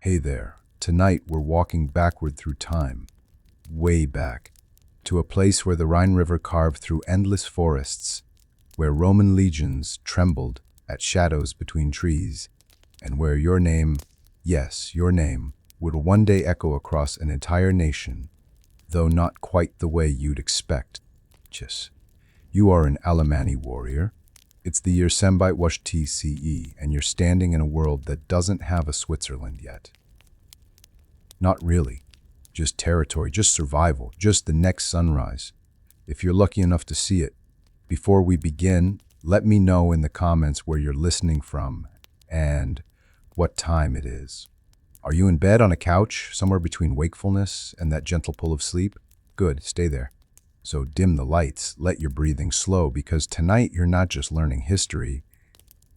Hey there. Tonight we're walking backward through time, way back, to a place where the Rhine River carved through endless forests, where Roman legions trembled at shadows between trees, and where your name, yes, your name, would one day echo across an entire nation, though not quite the way you'd expect. Just, you are an Alemanni warrior. It's the year Sembite Wash TCE, and you're standing in a world that doesn't have a Switzerland yet. Not really. Just territory, just survival, just the next sunrise. If you're lucky enough to see it. Before we begin, let me know in the comments where you're listening from and what time it is. Are you in bed on a couch, somewhere between wakefulness and that gentle pull of sleep? Good, stay there. So dim the lights, let your breathing slow, because tonight you're not just learning history,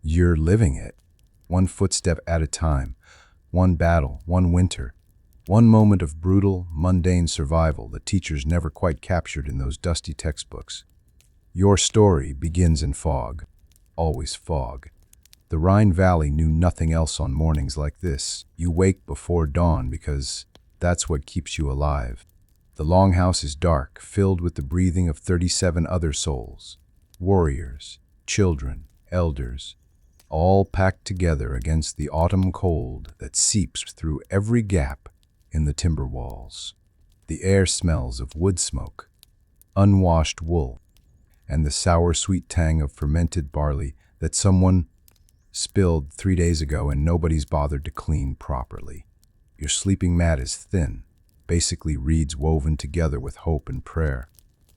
you're living it. One footstep at a time, one battle, one winter, one moment of brutal, mundane survival that teachers never quite captured in those dusty textbooks. Your story begins in fog, always fog. The Rhine Valley knew nothing else on mornings like this. You wake before dawn because that's what keeps you alive. The longhouse is dark, filled with the breathing of 37 other souls, warriors, children, elders, all packed together against the autumn cold that seeps through every gap in the timber walls. The air smells of wood smoke, unwashed wool, and the sour sweet tang of fermented barley that someone spilled 3 days ago and nobody's bothered to clean properly. Your sleeping mat is thin, basically reeds woven together with hope and prayer.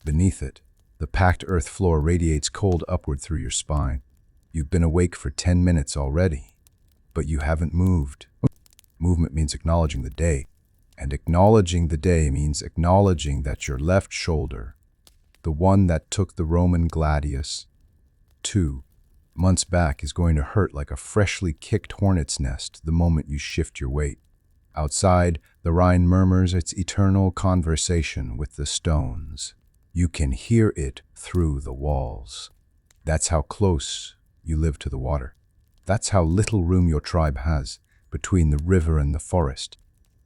Beneath it, the packed earth floor radiates cold upward through your spine. You've been awake for 10 minutes already, but you haven't moved. Movement means acknowledging the day, and acknowledging the day means acknowledging that your left shoulder, the one that took the Roman gladius 2 months back, is going to hurt like a freshly kicked hornet's nest the moment you shift your weight. Outside, the Rhine murmurs its eternal conversation with the stones. You can hear it through the walls. That's how close you live to the water. That's how little room your tribe has between the river and the forest,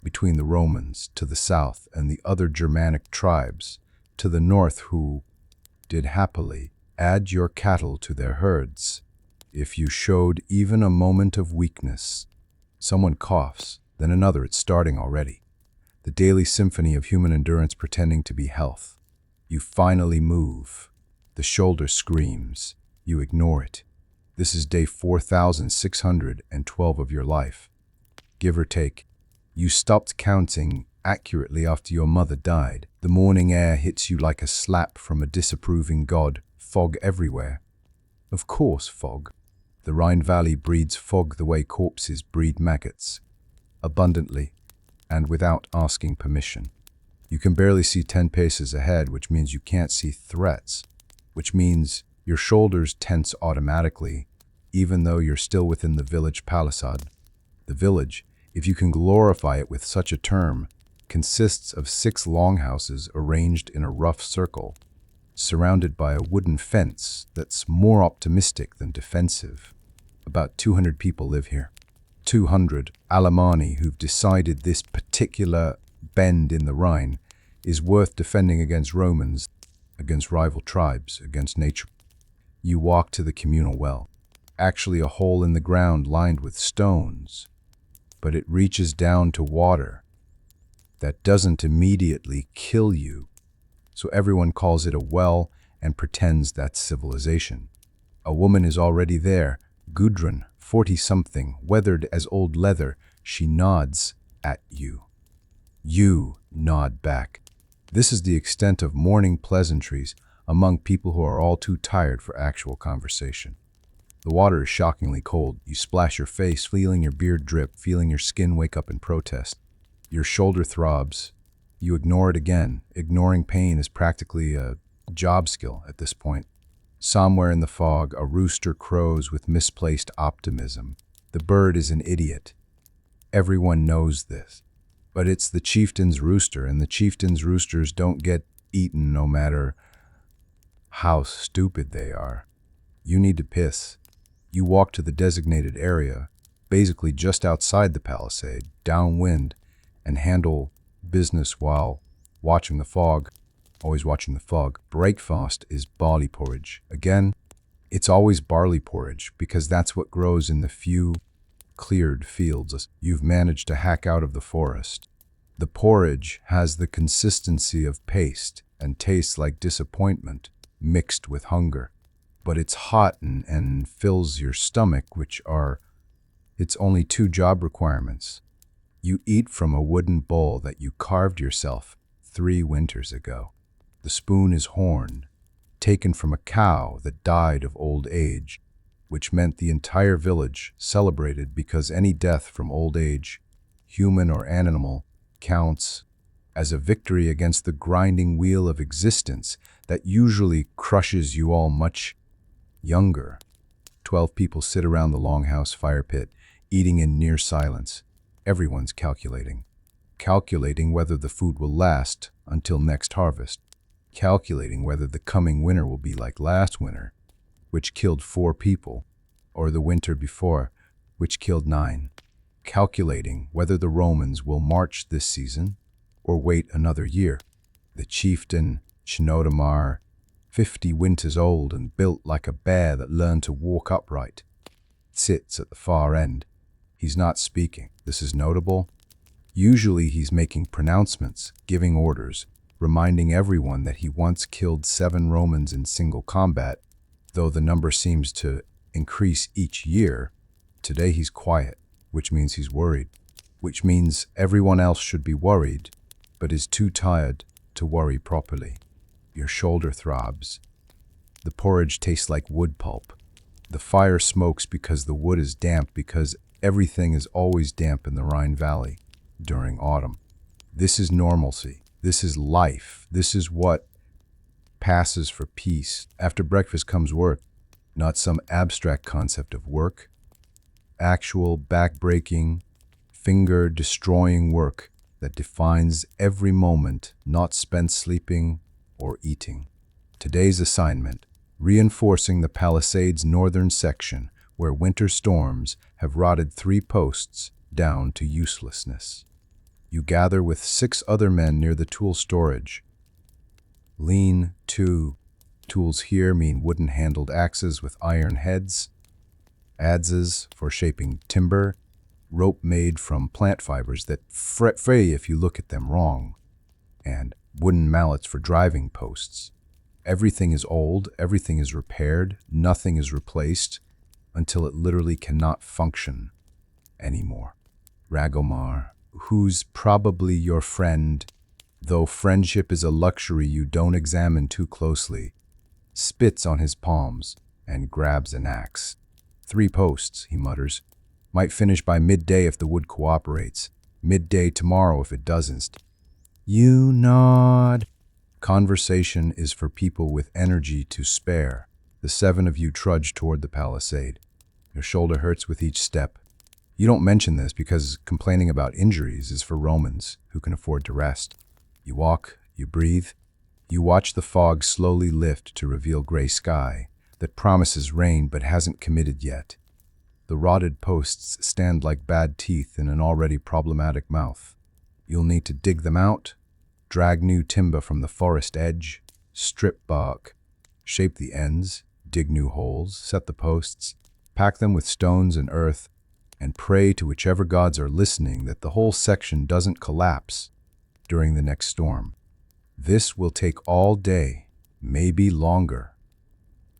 between the Romans to the south and the other Germanic tribes to the north who did happily add your cattle to their herds. If you showed even a moment of weakness, someone coughs, then another, it's starting already. The daily symphony of human endurance pretending to be health. You finally move. The shoulder screams. You ignore it. This is day 4,612 of your life. Give or take. You stopped counting accurately after your mother died. The morning air hits you like a slap from a disapproving god. Fog everywhere. Of course, fog. The Rhine Valley breeds fog the way corpses breed maggots. Abundantly, and without asking permission. You can barely see 10 paces ahead, which means you can't see threats, which means your shoulders tense automatically, even though you're still within the village palisade. The village, if you can glorify it with such a term, consists of 6 longhouses arranged in a rough circle, surrounded by a wooden fence that's more optimistic than defensive. About 200 people live here. 200 Alemanni who've decided this particular bend in the Rhine is worth defending against Romans, against rival tribes, against nature. You walk to the communal well, actually a hole in the ground lined with stones, but it reaches down to water that doesn't immediately kill you, so everyone calls it a well and pretends that's civilization. A woman is already there, Gudrun, 40-something, weathered as old leather. She nods at you. You nod back. This is the extent of morning pleasantries among people who are all too tired for actual conversation. The water is shockingly cold. You splash your face, feeling your beard drip, feeling your skin wake up in protest. Your shoulder throbs. You ignore it again. Ignoring pain is practically a job skill at this point. Somewhere in the fog, a rooster crows with misplaced optimism. The bird is an idiot. Everyone knows this. But it's the chieftain's rooster, and the chieftain's roosters don't get eaten no matter how stupid they are. You need to piss. You walk to the designated area, basically just outside the palisade, downwind, and handle business while watching the fog, always watching the fog. Breakfast is barley porridge. Again, it's always barley porridge because that's what grows in the few cleared fields you've managed to hack out of the forest. The porridge has the consistency of paste and tastes like disappointment mixed with hunger. But it's hot and fills your stomach, which are its only two job requirements. You eat from a wooden bowl that you carved yourself 3 winters ago. The spoon is horn, taken from a cow that died of old age, which meant the entire village celebrated because any death from old age, human or animal, counts as a victory against the grinding wheel of existence that usually crushes you all much younger. 12 people sit around the longhouse fire pit, eating in near silence. Everyone's calculating whether the food will last until next harvest, calculating whether the coming winter will be like last winter, which killed 4 people, or the winter before, which killed 9, calculating whether the Romans will march this season or wait another year. The chieftain, Chinotamar, 50 winters old and built like a bear that learned to walk upright, sits at the far end. He's not speaking. This is notable. Usually he's making pronouncements, giving orders, reminding everyone that he once killed 7 Romans in single combat, though the number seems to increase each year. Today he's quiet, which means he's worried, which means everyone else should be worried, but is too tired to worry properly. Your shoulder throbs. The porridge tastes like wood pulp. The fire smokes because the wood is damp, because everything is always damp in the Rhine Valley during autumn. This is normalcy. This is life. This is what passes for peace. After breakfast comes work, not some abstract concept of work. Actual back-breaking, finger-destroying work that defines every moment not spent sleeping or eating. Today's assignment: reinforcing the palisade's northern section where winter storms have rotted 3 posts down to uselessness. You gather with 6 other men near the tool storage. Lean to. Tools here mean wooden-handled axes with iron heads, adzes for shaping timber, rope made from plant fibers that fray if you look at them wrong, and wooden mallets for driving posts. Everything is old, everything is repaired, nothing is replaced until it literally cannot function anymore. Ragomar, who's probably your friend, though friendship is a luxury you don't examine too closely, spits on his palms and grabs an axe. 3 posts, he mutters. Might finish by midday if the wood cooperates. Midday tomorrow if it doesn't. You nod. Conversation is for people with energy to spare. The 7 of you trudge toward the palisade. Your shoulder hurts with each step. You don't mention this because complaining about injuries is for Romans who can afford to rest. You walk, you breathe, you watch the fog slowly lift to reveal gray sky that promises rain but hasn't committed yet. The rotted posts stand like bad teeth in an already problematic mouth. You'll need to dig them out, drag new timber from the forest edge, strip bark, shape the ends, dig new holes, set the posts, pack them with stones and earth, and pray to whichever gods are listening that the whole section doesn't collapse during the next storm. This will take all day, maybe longer.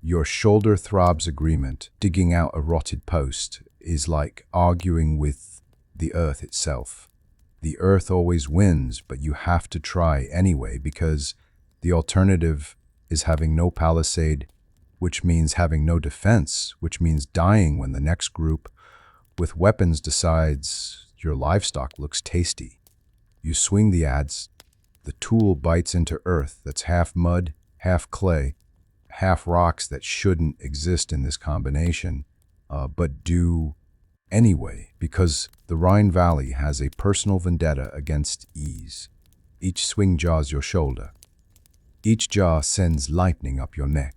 Your shoulder throbs agreement. Digging out a rotted post is like arguing with the earth itself. The earth always wins, but you have to try anyway because the alternative is having no palisade, which means having no defense, which means dying when the next group with weapons decides your livestock looks tasty. You swing the adze. The tool bites into earth that's half mud, half clay, half rocks that shouldn't exist in this combination, but do anyway, because the Rhine Valley has a personal vendetta against ease. Each swing jaws your shoulder. Each jaw sends lightning up your neck.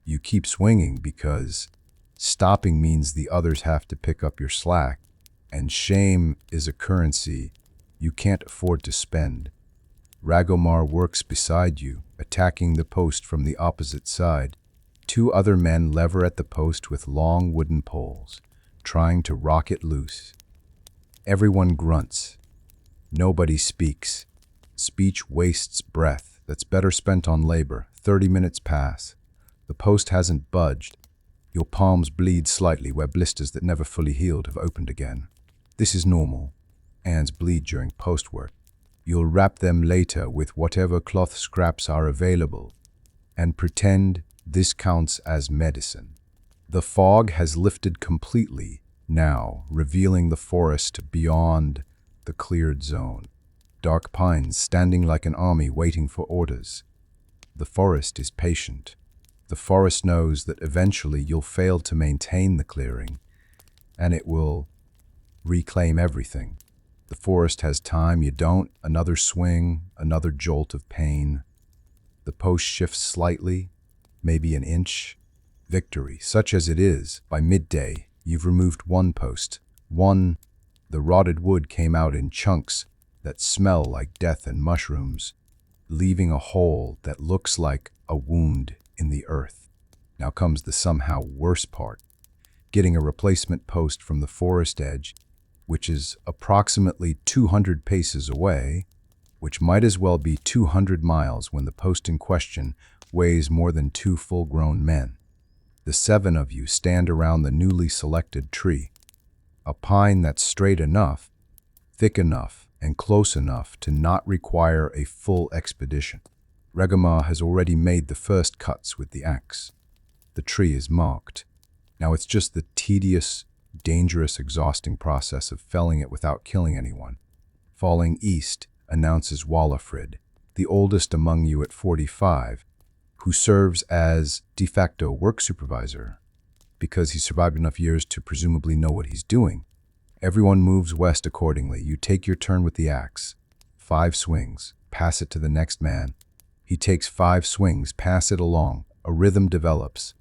You keep swinging because stopping means the others have to pick up your slack. And shame is a currency you can't afford to spend. Ragomar works beside you, attacking the post from the opposite side. Two other men lever at the post with long wooden poles, trying to rock it loose. Everyone grunts. Nobody speaks. Speech wastes breath that's better spent on labor. 30 minutes pass. The post hasn't budged. Your palms bleed slightly where blisters that never fully healed have opened again. This is normal. Hands bleed during post work. You'll wrap them later with whatever cloth scraps are available and pretend this counts as medicine. The fog has lifted completely now, revealing the forest beyond the cleared zone. Dark pines standing like an army waiting for orders. The forest is patient. The forest knows that eventually you'll fail to maintain the clearing, and it will reclaim everything. The forest has time, you don't. Another swing, another jolt of pain. The post shifts slightly, maybe an inch. Victory, such as it is, by midday, you've removed one post. One. The rotted wood came out in chunks that smell like death and mushrooms, leaving a hole that looks like a wound in the earth. Now comes the somehow worse part. Getting a replacement post from the forest edge, which is approximately 200 paces away, which might as well be 200 miles when the post in question weighs more than 2 full-grown men. The 7 of you stand around the newly selected tree, a pine that's straight enough, thick enough, and close enough to not require a full expedition. Ragomar has already made the first cuts with the axe. The tree is marked. Now it's just the tedious, dangerous, exhausting process of felling it without killing anyone. Falling east announces Wallafrid, the oldest among you at 45, who serves as de facto work supervisor because he survived enough years to presumably know what he's doing. Everyone moves west accordingly. You take your turn with the axe. 5 swings, pass it to the next man. He takes 5 swings, pass it along. A rhythm develops.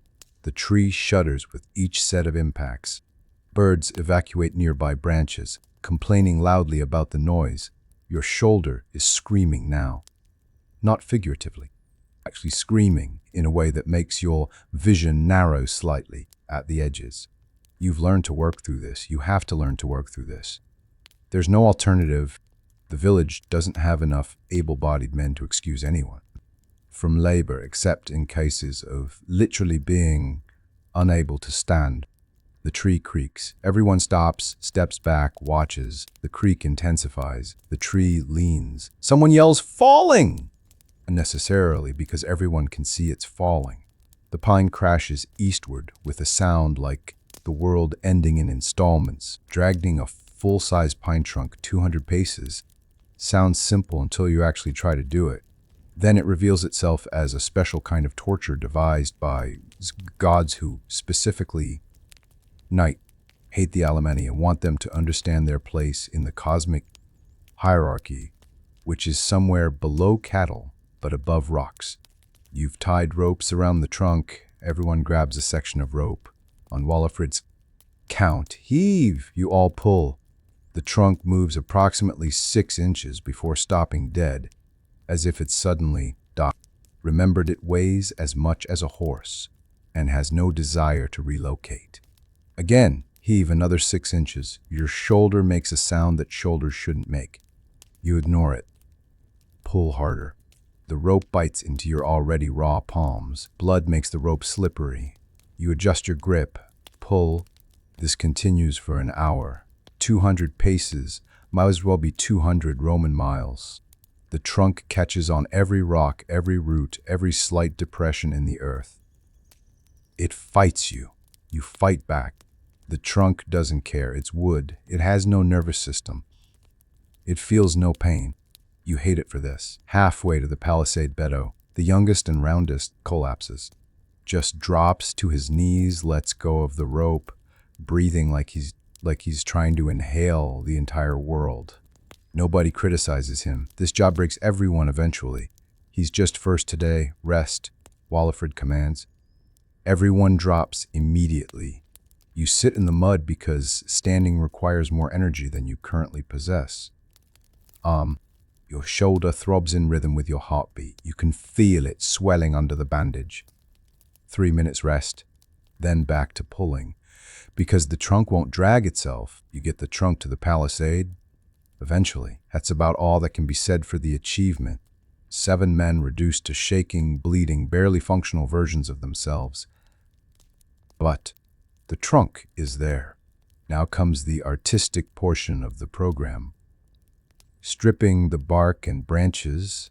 The tree shudders with each set of impacts. Birds evacuate nearby branches, complaining loudly about the noise. Your shoulder is screaming now. Not figuratively, actually screaming in a way that makes your vision narrow slightly at the edges. You've learned to work through this. You have to learn to work through this. There's no alternative. The village doesn't have enough able-bodied men to excuse anyone from labor, except in cases of literally being unable to stand. The tree creaks. Everyone stops, steps back, watches. The creak intensifies. The tree leans. Someone yells, "Falling!" Unnecessarily, because everyone can see it's falling. The pine crashes eastward with a sound like the world ending in installments. Dragging a full-size pine trunk 200 paces sounds simple until you actually try to do it. Then it reveals itself as a special kind of torture devised by gods who, specifically Night, hate the Alemanni and want them to understand their place in the cosmic hierarchy, which is somewhere below cattle but above rocks. You've tied ropes around the trunk. Everyone grabs a section of rope. On Wallafrid's count, heave, you all pull. The trunk moves approximately 6 inches before stopping dead, as if it suddenly remembered it weighs as much as a horse and has no desire to relocate. Again, heave another 6 inches. Your shoulder makes a sound that shoulders shouldn't make. You ignore it. Pull harder. The rope bites into your already raw palms. Blood makes the rope slippery. You adjust your grip. Pull. This continues for an hour. 200 paces might as well be 200 Roman miles. The trunk catches on every rock, every root, every slight depression in the earth. It fights you. You fight back. The trunk doesn't care. It's wood. It has no nervous system. It feels no pain. You hate it for this. Halfway to the palisade Beto, the youngest and roundest, collapses. Just drops to his knees, lets go of the rope, breathing like he's trying to inhale the entire world. Nobody criticizes him. This job breaks everyone eventually. He's just first today. Rest, Wallafrid commands. Everyone drops immediately. You sit in the mud because standing requires more energy than you currently possess. Your shoulder throbs in rhythm with your heartbeat. You can feel it swelling under the bandage. 3 minutes rest, then back to pulling. Because the trunk won't drag itself, you get the trunk to the palisade. Eventually, that's about all that can be said for the achievement. 7 men reduced to shaking, bleeding, barely functional versions of themselves. But the trunk is there. Now comes the artistic portion of the program. Stripping the bark and branches,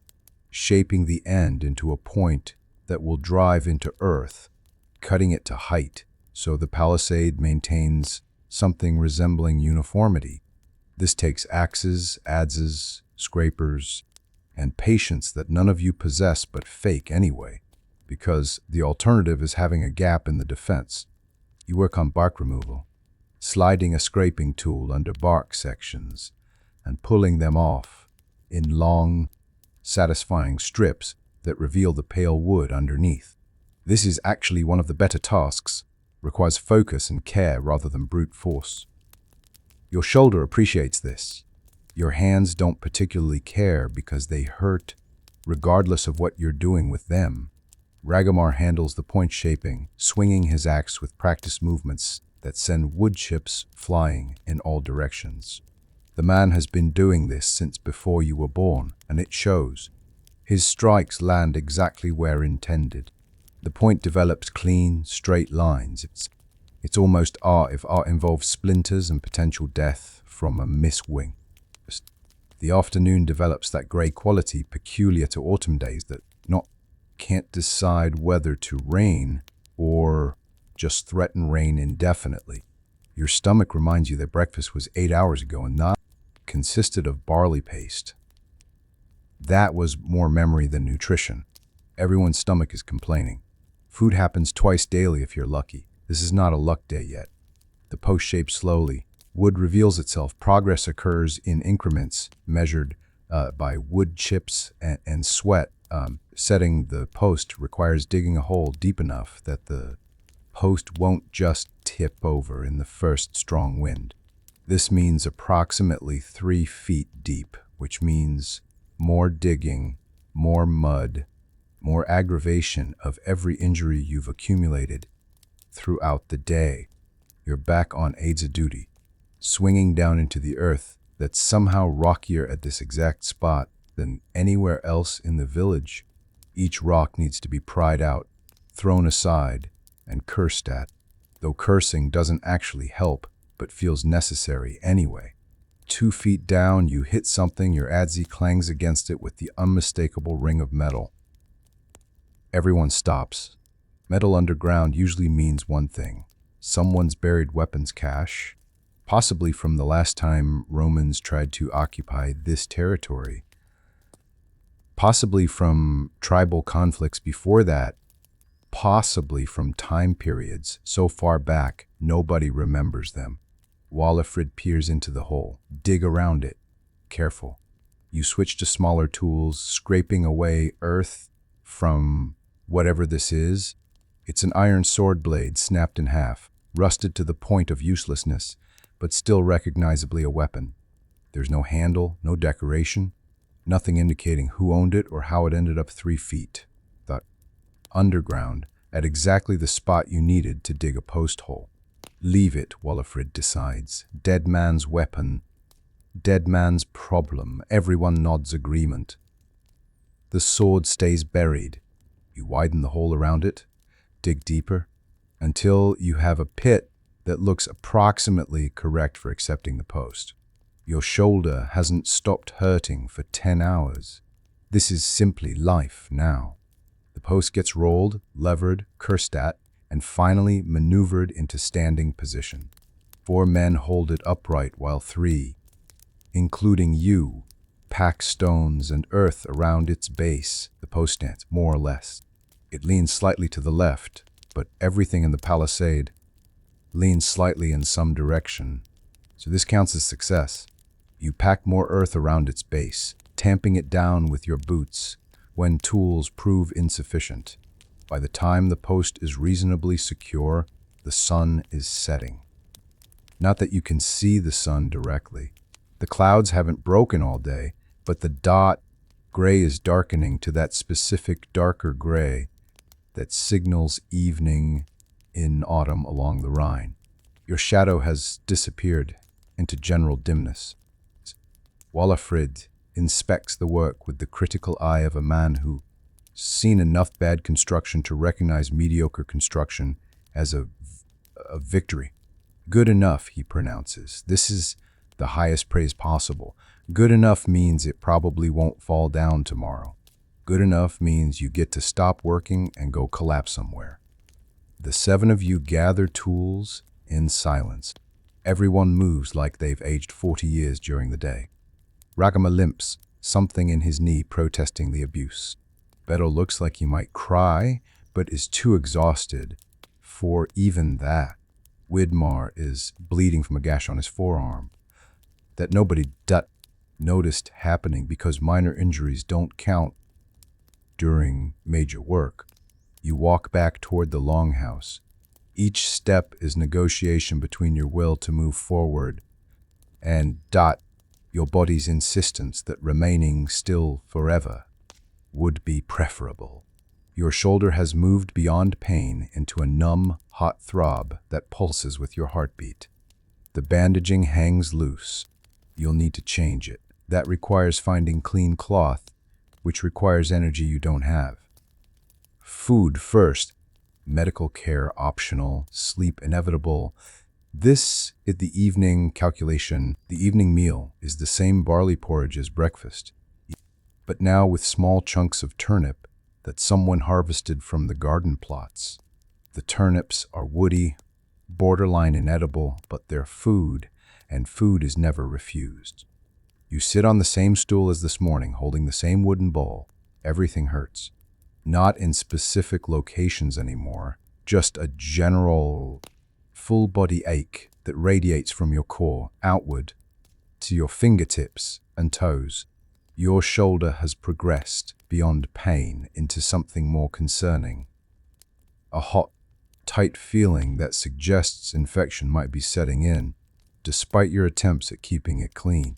shaping the end into a point that will drive into earth, cutting it to height, so the palisade maintains something resembling uniformity. This takes axes, adzes, scrapers, and patience that none of you possess but fake anyway, because the alternative is having a gap in the defense. You work on bark removal, sliding a scraping tool under bark sections, and pulling them off in long, satisfying strips that reveal the pale wood underneath. This is actually one of the better tasks, requires focus and care rather than brute force. Your shoulder appreciates this. Your hands don't particularly care because they hurt, regardless of what you're doing with them. Ragomar handles the point shaping, swinging his axe with practiced movements that send wood chips flying in all directions. The man has been doing this since before you were born, and it shows. His strikes land exactly where intended. The point develops clean, straight lines. It's almost art if art involves splinters and potential death from a miswing. The afternoon develops that grey quality peculiar to autumn days that can't decide whether to rain or just threaten rain indefinitely. Your stomach reminds you that breakfast was 8 hours ago and not consisted of barley paste. That was more memory than nutrition. Everyone's stomach is complaining. Food happens twice daily if you're lucky. This is not a luck day yet. The post shapes slowly. Wood reveals itself. Progress occurs in increments measured by wood chips and sweat. Setting the post requires digging a hole deep enough that the post won't just tip over in the first strong wind. This means approximately 3 feet deep, which means more digging, more mud, more aggravation of every injury you've accumulated throughout the day. You're back on aids of duty, swinging down into the earth that's somehow rockier at this exact spot than anywhere else in the village. Each rock needs to be pried out, thrown aside, and cursed at, though cursing doesn't actually help, but feels necessary anyway. 2 feet down, you hit something, your adze clangs against it with the unmistakable ring of metal. Everyone stops. Metal underground usually means one thing: someone's buried weapons cache, possibly from the last time Romans tried to occupy this territory, possibly from tribal conflicts before that, possibly from time periods so far back nobody remembers them. Walafrid peers into the hole. Dig around it. Careful. You switch to smaller tools, scraping away earth from whatever this is. It's an iron sword blade snapped in half, rusted to the point of uselessness, but still recognizably a weapon. There's no handle, no decoration, nothing indicating who owned it or how it ended up 3 feet. Underground, at exactly the spot you needed to dig a post hole. Leave it, Walafrid decides. Dead man's weapon. Dead man's problem. Everyone nods agreement. The sword stays buried. You widen the hole around it, dig deeper, until you have a pit that looks approximately correct for accepting the post. Your shoulder hasn't stopped hurting for 10 hours. This is simply life now. The post gets rolled, levered, cursed at, and finally maneuvered into standing position. 4 men hold it upright while 3, including you, pack stones and earth around its base. The post stands, more or less. It leans slightly to the left, but everything in the palisade leans slightly in some direction. So this counts as success. You pack more earth around its base, tamping it down with your boots when tools prove insufficient. By the time the post is reasonably secure, The sun is setting. Not that you can see the sun directly. The clouds haven't broken all day, but the dot gray is darkening to that specific darker gray that signals evening in autumn along the Rhine. Your shadow has disappeared into general dimness. Walafrid inspects the work with the critical eye of a man who's seen enough bad construction to recognize mediocre construction as a victory. Good enough, he pronounces. This is the highest praise possible. Good enough means it probably won't fall down tomorrow. Good enough means you get to stop working and go collapse somewhere. The seven of you gather tools in silence. Everyone moves like they've aged 40 years during the day. Ragama limps, something in his knee protesting the abuse. Beto looks like he might cry, but is too exhausted for even that. Widmar is bleeding from a gash on his forearm that nobody noticed happening because minor injuries don't count during major work. You walk back toward the longhouse. Each step is negotiation between your will to move forward and your body's insistence that remaining still forever would be preferable. Your shoulder has moved beyond pain into a numb, hot throb that pulses with your heartbeat. The bandaging hangs loose. You'll need to change it. That requires finding clean cloth, which requires energy you don't have. Food first, medical care optional, sleep inevitable. This is the evening calculation. The evening meal is the same barley porridge as breakfast, but now with small chunks of turnip that someone harvested from the garden plots. The turnips are woody, borderline inedible, but they're food, and food is never refused. You sit on the same stool as this morning, holding the same wooden bowl. Everything hurts. Not in specific locations anymore, just a general full-body ache that radiates from your core outward to your fingertips and toes. Your shoulder has progressed beyond pain into something more concerning. A hot, tight feeling that suggests infection might be setting in, despite your attempts at keeping it clean.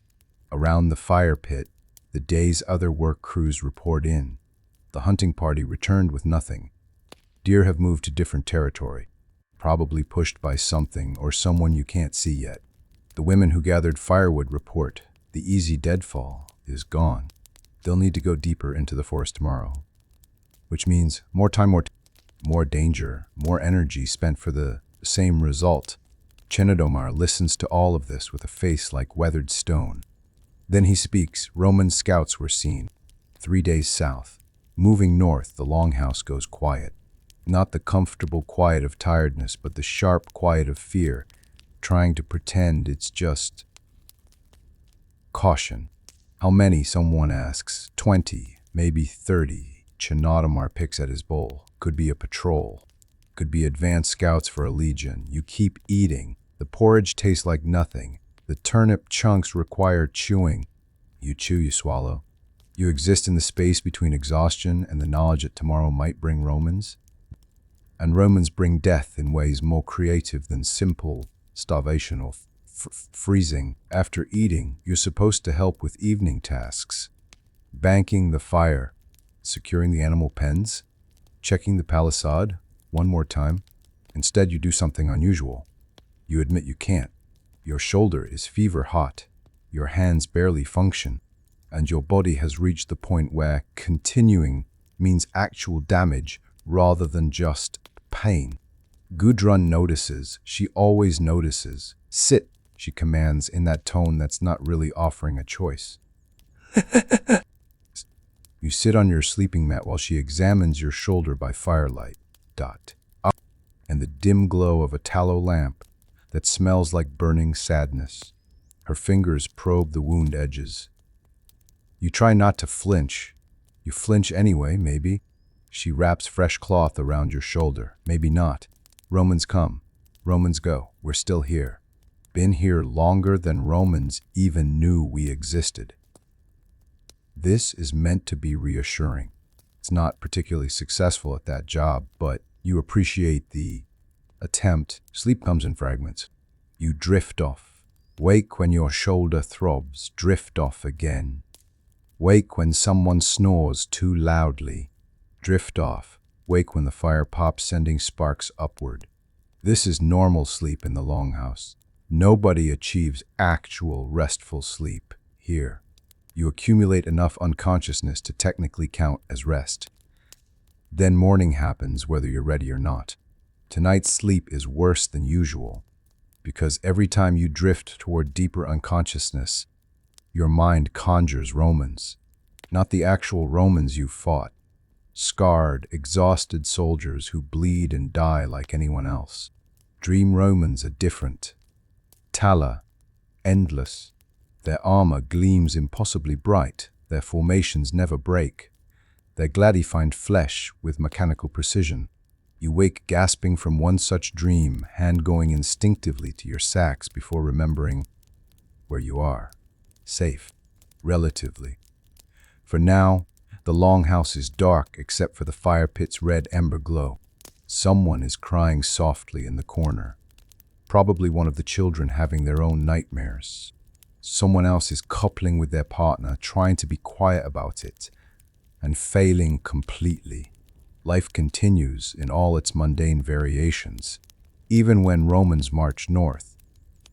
Around the fire pit, the day's other work crews report in. The hunting party returned with nothing. Deer have moved to different territory, probably pushed by something or someone you can't see yet. The women who gathered firewood report the easy deadfall is gone. They'll need to go deeper into the forest tomorrow, which means more time, more danger, more energy spent for the same result. Chenodomar listens to all of this with a face like weathered stone. Then he speaks. Roman scouts were seen 3 days south. Moving north, the longhouse goes quiet. Not the comfortable quiet of tiredness, but the sharp quiet of fear, trying to pretend it's just caution. How many, someone asks. 20, maybe 30. Chenodomar picks at his bowl. Could be a patrol. Could be advanced scouts for a legion. You keep eating. The porridge tastes like nothing. The turnip chunks require chewing. You chew, you swallow. You exist in the space between exhaustion and the knowledge that tomorrow might bring Romans. And Romans bring death in ways more creative than simple starvation or freezing. After eating, you're supposed to help with evening tasks. Banking the fire, securing the animal pens, checking the palisade one more time. Instead, you do something unusual. You admit you can't. Your shoulder is fever hot. Your hands barely function. And your body has reached the point where continuing means actual damage rather than just pain. Gudrun notices. She always notices. Sit, she commands in that tone that's not really offering a choice. You sit on your sleeping mat while she examines your shoulder by firelight. And the dim glow of a tallow lamp that smells like burning sadness. Her fingers probe the wound edges. You try not to flinch. You flinch anyway, maybe. She wraps fresh cloth around your shoulder. Maybe not. Romans come. Romans go. We're still here. Been here longer than Romans even knew we existed. This is meant to be reassuring. It's not particularly successful at that job, but you appreciate the attempt, sleep comes in fragments. You drift off. Wake when your shoulder throbs, drift off again. Wake when someone snores too loudly. Drift off. Wake when the fire pops, sending sparks upward. This is normal sleep in the longhouse. Nobody achieves actual restful sleep here. You accumulate enough unconsciousness to technically count as rest. Then morning happens whether you're ready or not. Tonight's sleep is worse than usual because every time you drift toward deeper unconsciousness, your mind conjures Romans, not the actual Romans you fought, scarred, exhausted soldiers who bleed and die like anyone else. Dream Romans are different. Tala, endless. Their armor gleams impossibly bright, their formations never break. Their gladi find flesh with mechanical precision. You wake gasping from one such dream, hand going instinctively to your sacks before remembering where you are. Safe, relatively. For now, the longhouse is dark except for the fire pit's red ember glow. Someone is crying softly in the corner. Probably one of the children having their own nightmares. Someone else is coupling with their partner, trying to be quiet about it, and failing completely. Life continues in all its mundane variations. Even when Romans march north,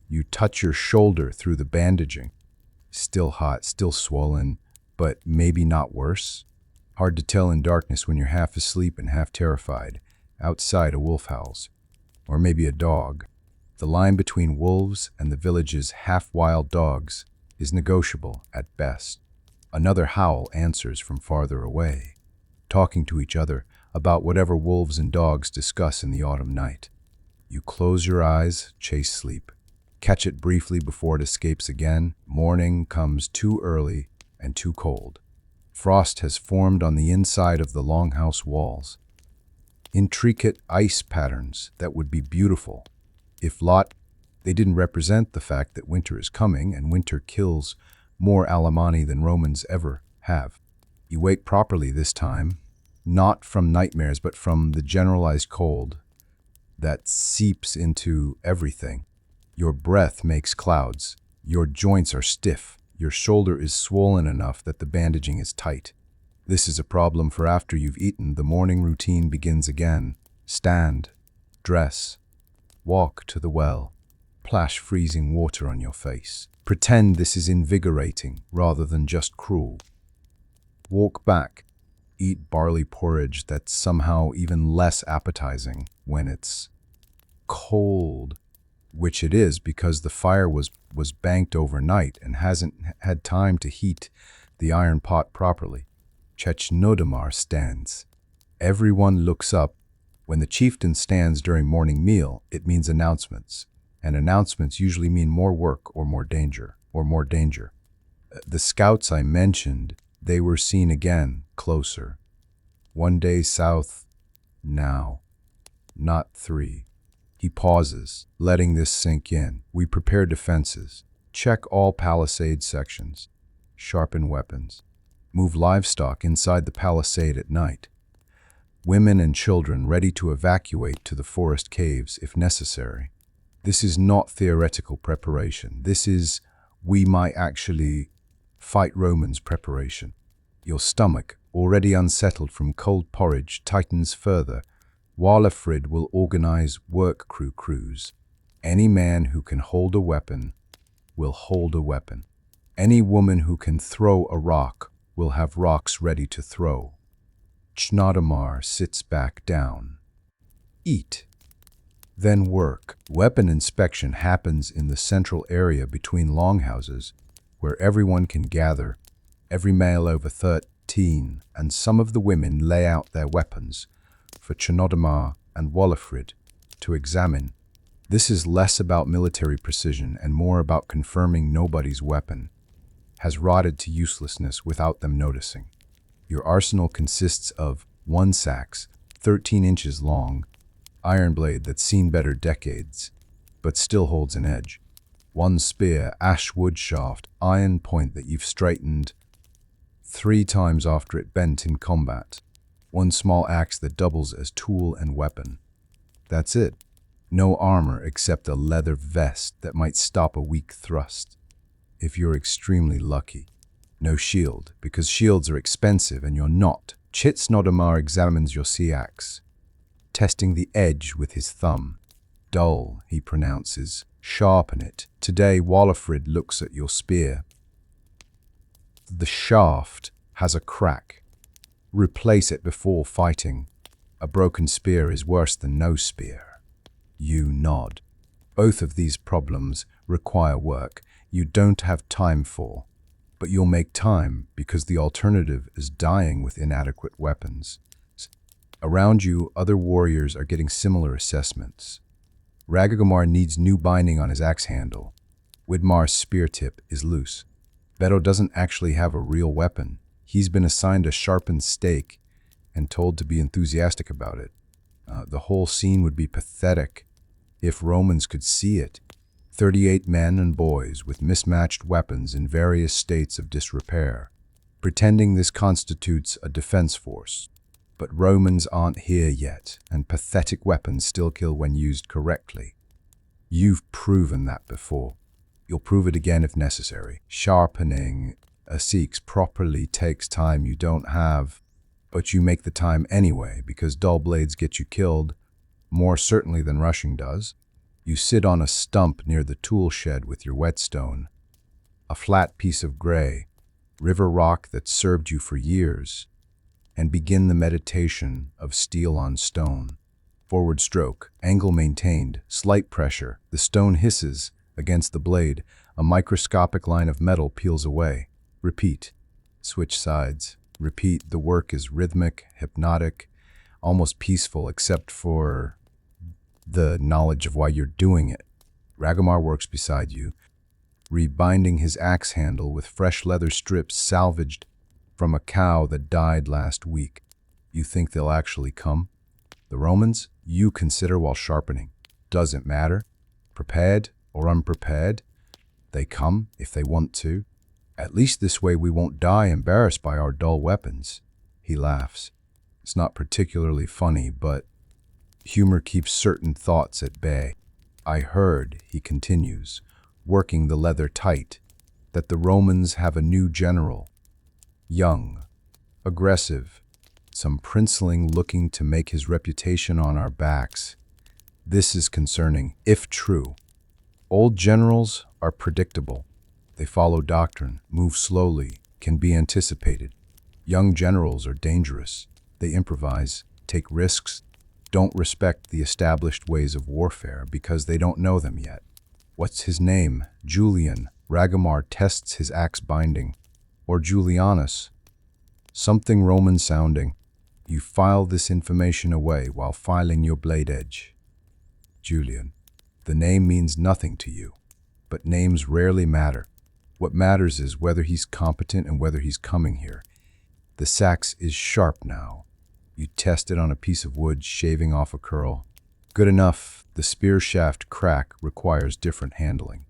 you touch your shoulder through the bandaging. Still hot, still swollen, but maybe not worse. Hard to tell in darkness when you're half asleep and half terrified. Outside, a wolf howls. Or maybe a dog. The line between wolves and the village's half-wild dogs is negotiable at best. Another howl answers from farther away, talking to each other about whatever wolves and dogs discuss in the autumn night. You close your eyes, chase sleep. Catch it briefly before it escapes again. Morning comes too early and too cold. Frost has formed on the inside of the longhouse walls. Intricate ice patterns that would be beautiful if they didn't represent the fact that winter is coming, and winter kills more Alemanni than Romans ever have. You wake properly this time, not from nightmares, but from the generalized cold that seeps into everything. Your breath makes clouds. Your joints are stiff. Your shoulder is swollen enough that the bandaging is tight. This is a problem for after you've eaten. The morning routine begins again. Stand, dress, walk to the well, plash freezing water on your face. Pretend this is invigorating rather than just cruel. Walk back, eat barley porridge that's somehow even less appetizing when it's cold, which it is because the fire was banked overnight and hasn't had time to heat the iron pot properly. Chechnodamar stands. Everyone looks up. When the chieftain stands during morning meal, it means announcements, and announcements usually mean more work or more danger, The scouts I mentioned, they were seen again, closer. 1 day south, now, not 3. He pauses, letting this sink in. We prepare defenses, check all palisade sections, sharpen weapons, move livestock inside the palisade at night. Women and children ready to evacuate to the forest caves if necessary. This is not theoretical preparation. This is, we might actually fight Romans preparation. Your stomach, already unsettled from cold porridge, tightens further. Walafrid will organize work crews. Any man who can hold a weapon will hold a weapon. Any woman who can throw a rock will have rocks ready to throw. Chnodamar sits back down. Eat. Then work. Weapon inspection happens in the central area between longhouses, where everyone can gather, every male over 13, and some of the women lay out their weapons for Chnodamar and Walafrid to examine. This is less about military precision and more about confirming nobody's weapon has rotted to uselessness without them noticing. Your arsenal consists of 1 sax, 13 inches long, iron blade that's seen better decades, but still holds an edge. 1 spear, ash wood shaft, iron point that you've straightened 3 times after it bent in combat. 1 small axe that doubles as tool and weapon. That's it. No armor except a leather vest that might stop a weak thrust, if you're extremely lucky. No shield, because shields are expensive and you're not. Chit Snodamar examines your sea axe, testing the edge with his thumb. Dull, he pronounces. Sharpen it. Today, Wallafrid looks at your spear. The shaft has a crack. Replace it before fighting. A broken spear is worse than no spear. You nod. Both of these problems require work you don't have time for, but you'll make time because the alternative is dying with inadequate weapons. Around you, other warriors are getting similar assessments. Ragagamar needs new binding on his axe handle. Widmar's spear tip is loose. Beto doesn't actually have a real weapon. He's been assigned a sharpened stake and told to be enthusiastic about it. The whole scene would be pathetic if Romans could see it. 38 men and boys with mismatched weapons in various states of disrepair, pretending this constitutes a defense force. But Romans aren't here yet, and pathetic weapons still kill when used correctly. You've proven that before. You'll prove it again if necessary. Sharpening a seeks properly takes time you don't have, but you make the time anyway because dull blades get you killed, more certainly than rushing does. You sit on a stump near the tool shed with your whetstone, a flat piece of gray, river rock that served you for years, and begin the meditation of steel on stone. Forward stroke, angle maintained, slight pressure, the stone hisses against the blade, a microscopic line of metal peels away. Repeat. Switch sides. Repeat. The work is rhythmic, hypnotic, almost peaceful except for the knowledge of why you're doing it. Ragammar works beside you, rebinding his axe handle with fresh leather strips salvaged from a cow that died last week. You think they'll actually come? The Romans, you consider while sharpening. Doesn't matter. Prepared or unprepared, they come if they want to. At least this way we won't die embarrassed by our dull weapons. He laughs. It's not particularly funny, but humor keeps certain thoughts at bay. I heard, he continues, working the leather tight, that the Romans have a new general. Young, aggressive, some princeling looking to make his reputation on our backs. This is concerning, if true. Old generals are predictable. They follow doctrine, move slowly, can be anticipated. Young generals are dangerous. They improvise, take risks, don't respect the established ways of warfare because they don't know them yet. What's his name? Julian. Ragammar tests his axe binding. Or Julianus. Something Roman sounding. You file this information away while filing your blade edge. Julian. The name means nothing to you, but names rarely matter. What matters is whether he's competent and whether he's coming here. The sax is sharp now. You test it on a piece of wood, shaving off a curl. Good enough. The spear shaft crack requires different handling.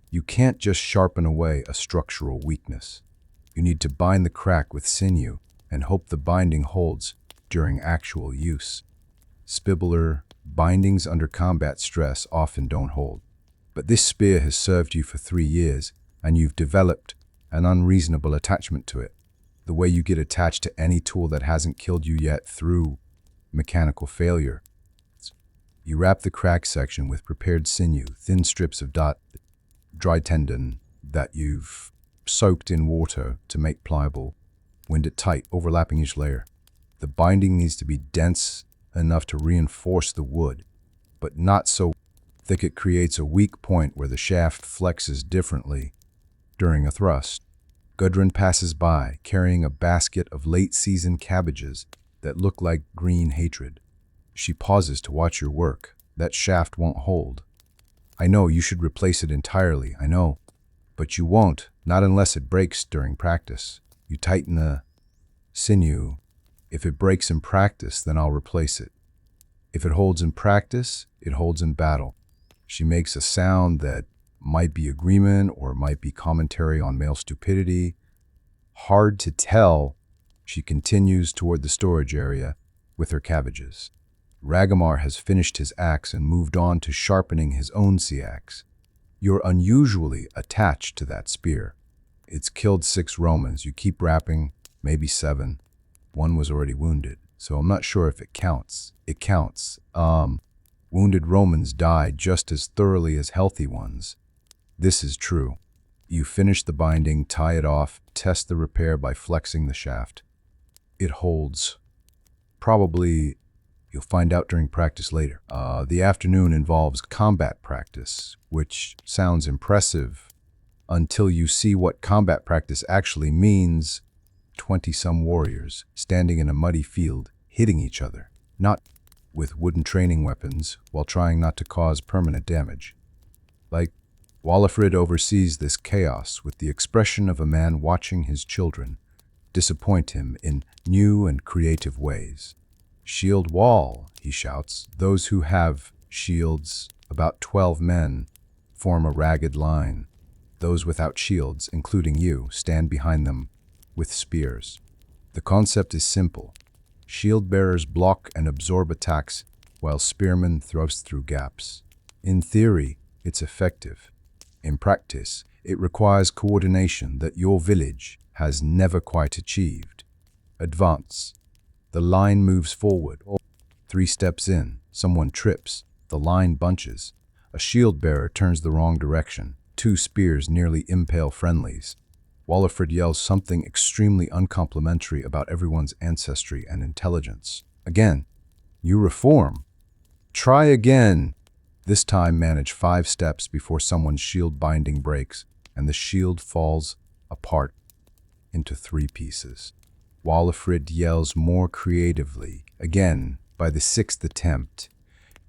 You can't just sharpen away a structural weakness. You need to bind the crack with sinew and hope the binding holds during actual use. Spibbler bindings under combat stress often don't hold. But this spear has served you for 3 years, and you've developed an unreasonable attachment to it. The way you get attached to any tool that hasn't killed you yet through mechanical failure. You wrap the crack section with prepared sinew, thin strips of dry tendon that you've soaked in water to make pliable. Wind it tight, overlapping each layer. The binding needs to be dense enough to reinforce the wood, but not so thick it creates a weak point where the shaft flexes differently during a thrust. Gudrun passes by, carrying a basket of late-season cabbages that look like green hatred. She pauses to watch your work. That shaft won't hold. I know you should replace it entirely, I know. But you won't, not unless it breaks during practice. You tighten the sinew. If it breaks in practice, then I'll replace it. If it holds in practice, it holds in battle. She makes a sound that might be agreement or might be commentary on male stupidity. Hard to tell. She continues toward the storage area with her cabbages. Ragomar has finished his axe and moved on to sharpening his own sea axe. You're unusually attached to that spear. It's killed 6 Romans. You keep rapping, maybe 7. One was already wounded, so I'm not sure if it counts. It counts. Wounded Romans die just as thoroughly as healthy ones. This is true. You finish the binding, tie it off, test the repair by flexing the shaft. It holds. Probably you'll find out during practice later. The afternoon involves combat practice, which sounds impressive until you see what combat practice actually means. 20-some warriors standing in a muddy field, hitting each other, not with wooden training weapons, while trying not to cause permanent damage. Like, Walafrid oversees this chaos with the expression of a man watching his children disappoint him in new and creative ways. "Shield wall," he shouts. Those who have shields, about 12 men, form a ragged line. Those without shields, including you, stand behind them with spears. The concept is simple. Shield bearers block and absorb attacks while spearmen thrust through gaps. In theory, it's effective. In practice, it requires coordination that your village has never quite achieved. Advance. The line moves forward. 3 steps in, someone trips. The line bunches. A shield bearer turns the wrong direction. 2 spears nearly impale friendlies. Walafrid yells something extremely uncomplimentary about everyone's ancestry and intelligence. Again, you reform. Try again. This time manage 5 steps before someone's shield binding breaks and the shield falls apart into 3 pieces. Walafrid yells more creatively. Again, by the 6th attempt,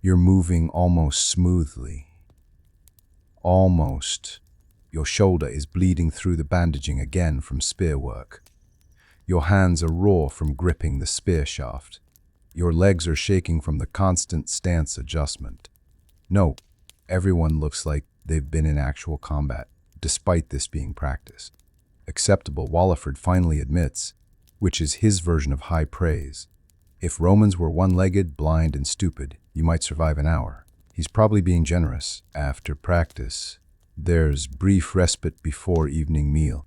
you're moving almost smoothly. Almost. Your shoulder is bleeding through the bandaging again from spear work. Your hands are raw from gripping the spear shaft. Your legs are shaking from the constant stance adjustment. No, everyone looks like they've been in actual combat, despite this being practice. Acceptable, Walafrid finally admits, which is his version of high praise. If Romans were one-legged, blind, and stupid, you might survive an hour. He's probably being generous. After practice, there's brief respite before evening meal.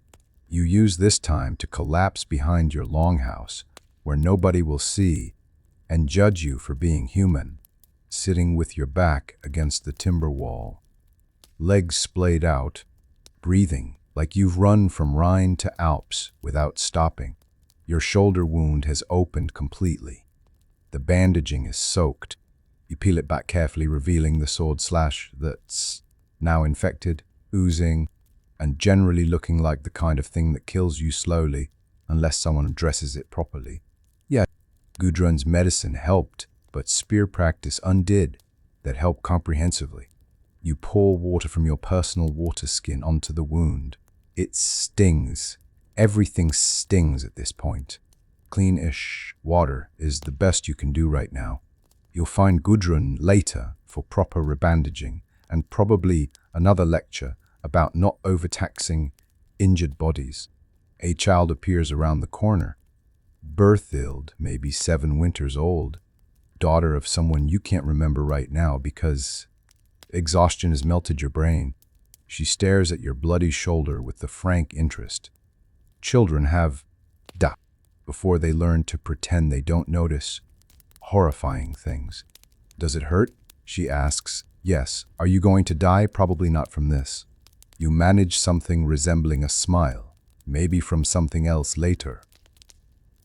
You use this time to collapse behind your longhouse, where nobody will see and judge you for being human, sitting with your back against the timber wall, legs splayed out, breathing like you've run from Rhine to Alps without stopping. Your shoulder wound has opened completely. The bandaging is soaked. You peel it back carefully, revealing the sword slash that's now infected, oozing, and generally looking like the kind of thing that kills you slowly unless someone addresses it properly. Yeah, Gudrun's medicine helped, but spear practice undid. That helped comprehensively. You pour water from your personal water skin onto the wound. It stings. Everything stings at this point. Clean-ish water is the best you can do right now. You'll find Gudrun later for proper rebandaging and probably another lecture about not overtaxing injured bodies. A child appears around the corner. Berthild, maybe 7 winters old, daughter of someone you can't remember right now because exhaustion has melted your brain. She stares at your bloody shoulder with the frank interest. Children have before they learn to pretend they don't notice horrifying things. "Does it hurt?" she asks. "Yes. Are you going to die? Probably not from this." You manage something resembling a smile, maybe from something else later.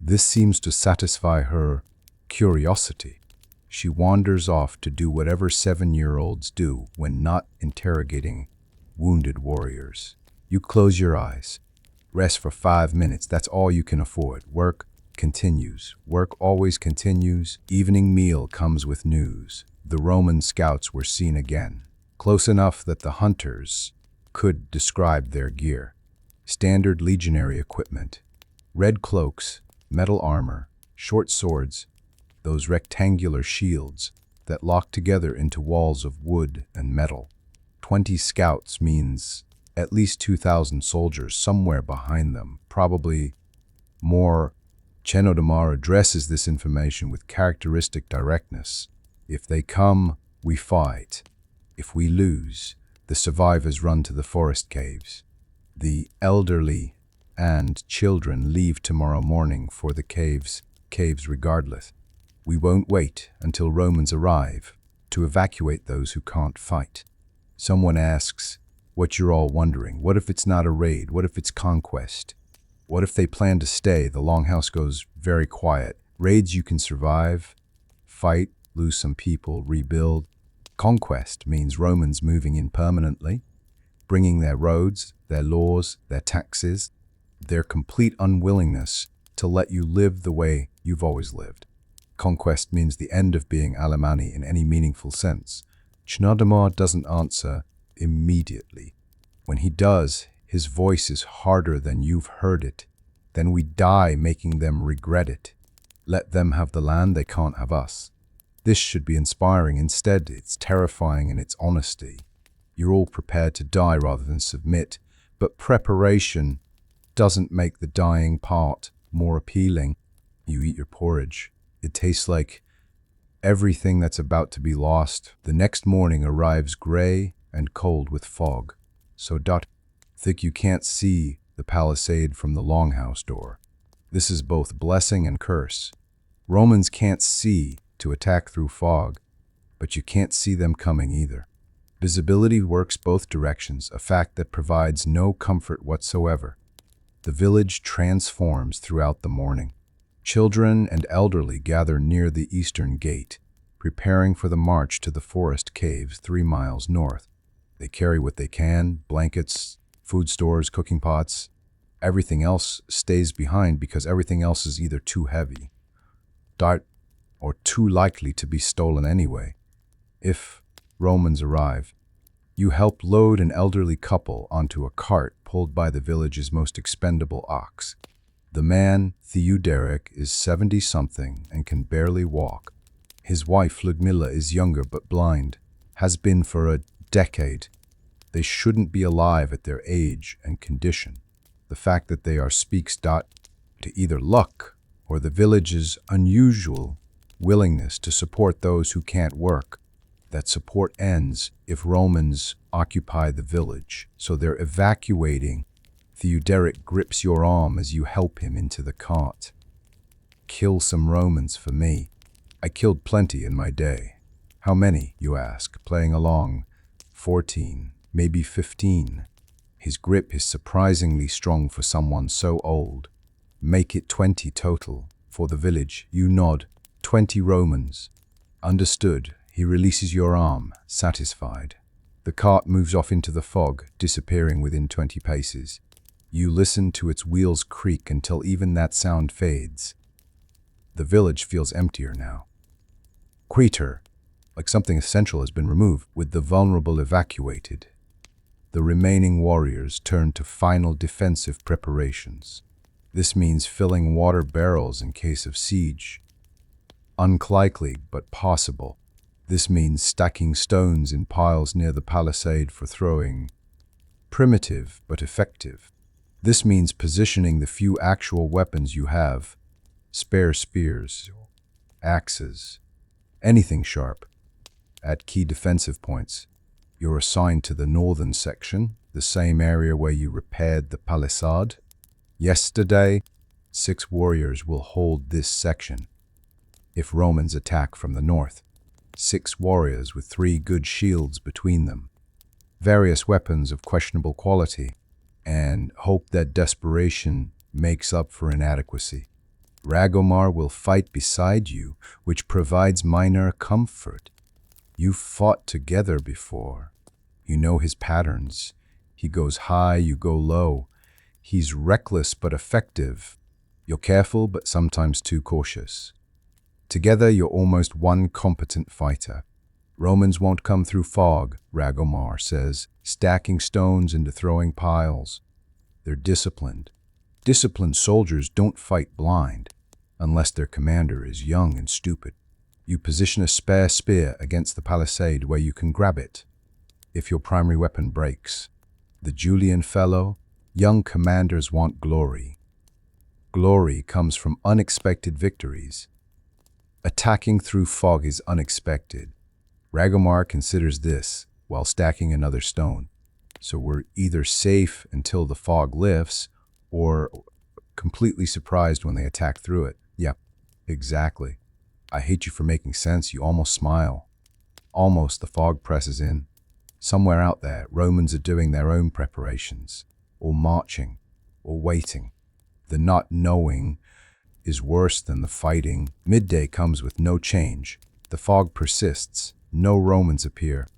This seems to satisfy her curiosity. She wanders off to do whatever 7-year-olds do when not interrogating wounded warriors. You close your eyes. Rest for 5 minutes. That's all you can afford. Work continues. Work always continues. Evening meal comes with news. The Roman scouts were seen again, close enough that the hunters could describe their gear. Standard legionary equipment. Red cloaks, metal armor, short swords, those rectangular shields that lock together into walls of wood and metal. 20 scouts means at least 2,000 soldiers somewhere behind them, probably more Chenodomar addresses this information with characteristic directness. If they come, we fight. If we lose, the survivors run to the forest caves. The elderly and children leave tomorrow morning for the caves regardless. We won't wait until Romans arrive to evacuate those who can't fight. Someone asks, what you're all wondering, what if it's not a raid? What if it's conquest? What if they plan to stay? The Longhouse goes very quiet. Raids you can survive, fight, lose some people, rebuild. Conquest means Romans moving in permanently, bringing their roads, their laws, their taxes, their complete unwillingness to let you live the way you've always lived. Conquest means the end of being Alemanni in any meaningful sense. Chenodomar doesn't answer immediately. When he does, his voice is harder than you've heard it. Then we die making them regret it. Let them have the land, they can't have us. This should be inspiring. Instead, it's terrifying in its honesty. You're all prepared to die rather than submit, but preparation doesn't make the dying part more appealing. You eat your porridge. It tastes like everything that's about to be lost. The next morning arrives gray and cold with fog, so thick you can't see the palisade from the longhouse door. This is both blessing and curse. Romans can't see to attack through fog, but you can't see them coming either. Visibility works both directions, a fact that provides no comfort whatsoever. The village transforms throughout the morning. Children and elderly gather near the eastern gate, preparing for the march to the forest caves 3 miles north. They carry what they can, blankets, food stores, cooking pots. Everything else stays behind because everything else is either too heavy, or too likely to be stolen anyway. If Romans arrive, you help load an elderly couple onto a cart pulled by the village's most expendable ox. The man, Theuderic, is 70-something and can barely walk. His wife, Ludmilla, is younger but blind, has been for a decade. They shouldn't be alive at their age and condition. The fact that they are speaks to either luck or the village's unusual willingness to support those who can't work. That support ends if Romans occupy the village, so they're evacuating. Theuderic grips your arm as you help him into the cart. Kill some Romans for me. I killed plenty in my day. How many, you ask, playing along? 14, maybe 15. His grip is surprisingly strong for someone so old. Make it 20 total. For the village, you nod. 20 Romans. Understood. He releases your arm, satisfied. The cart moves off into the fog, disappearing within 20 paces. You listen to its wheels creak until even that sound fades. The village feels emptier now. Quieter, like something essential has been removed, with the vulnerable evacuated. The remaining warriors turn to final defensive preparations. This means filling water barrels in case of siege. Unlikely, but possible. This means stacking stones in piles near the palisade for throwing. Primitive, but effective. This means positioning the few actual weapons you have, spare spears, axes, anything sharp, at key defensive points. You're assigned to the northern section, the same area where you repaired the palisade. Yesterday, 6 warriors will hold this section. If Romans attack from the north, 6 warriors with 3 good shields between them, various weapons of questionable quality, and hope that desperation makes up for inadequacy. Ragomar will fight beside you, which provides minor comfort. You've fought together before. You know his patterns. He goes high, you go low. He's reckless but effective. You're careful but sometimes too cautious. Together you're almost one competent fighter. Romans won't come through fog, Ragomar says, stacking stones into throwing piles. They're disciplined. Disciplined soldiers don't fight blind, unless their commander is young and stupid. You position a spare spear against the palisade where you can grab it if your primary weapon breaks. The Julian fellow, young commanders want glory. glory comes from unexpected victories. Attacking through fog is unexpected. Ragomar considers this while stacking another stone. So we're either safe until the fog lifts or completely surprised when they attack through it. Yeah, exactly. I hate you for making sense. You almost smile. Almost the fog presses in. Somewhere out there, Romans are doing their own preparations, or marching, or waiting. The not knowing is worse than the fighting. Midday comes with no change. The fog persists. No Romans appear.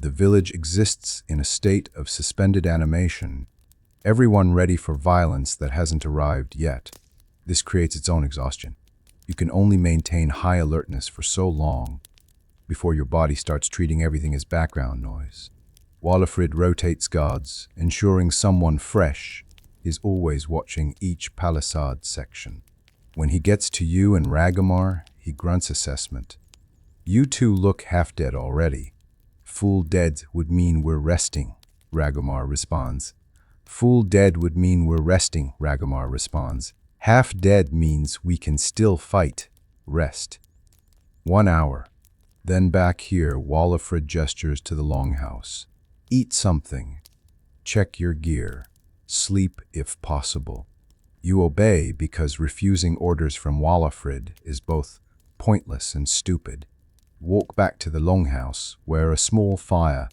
The village exists in a state of suspended animation, everyone ready for violence that hasn't arrived yet. This creates its own exhaustion. You can only maintain high alertness for so long before your body starts treating everything as background noise. Walafrid rotates guards, ensuring someone fresh is always watching each palisade section. When he gets to you and Ragomar, he grunts assessment. You two look half dead already. Full dead would mean we're resting, Ragomar responds. Full dead would mean we're resting, Ragomar responds. Half dead means we can still fight. Rest. 1 hour. Then back here, Walafrid gestures to the longhouse. Eat something. Check your gear. Sleep if possible. You obey because refusing orders from Walafrid is both pointless and stupid. Walk back to the longhouse, where a small fire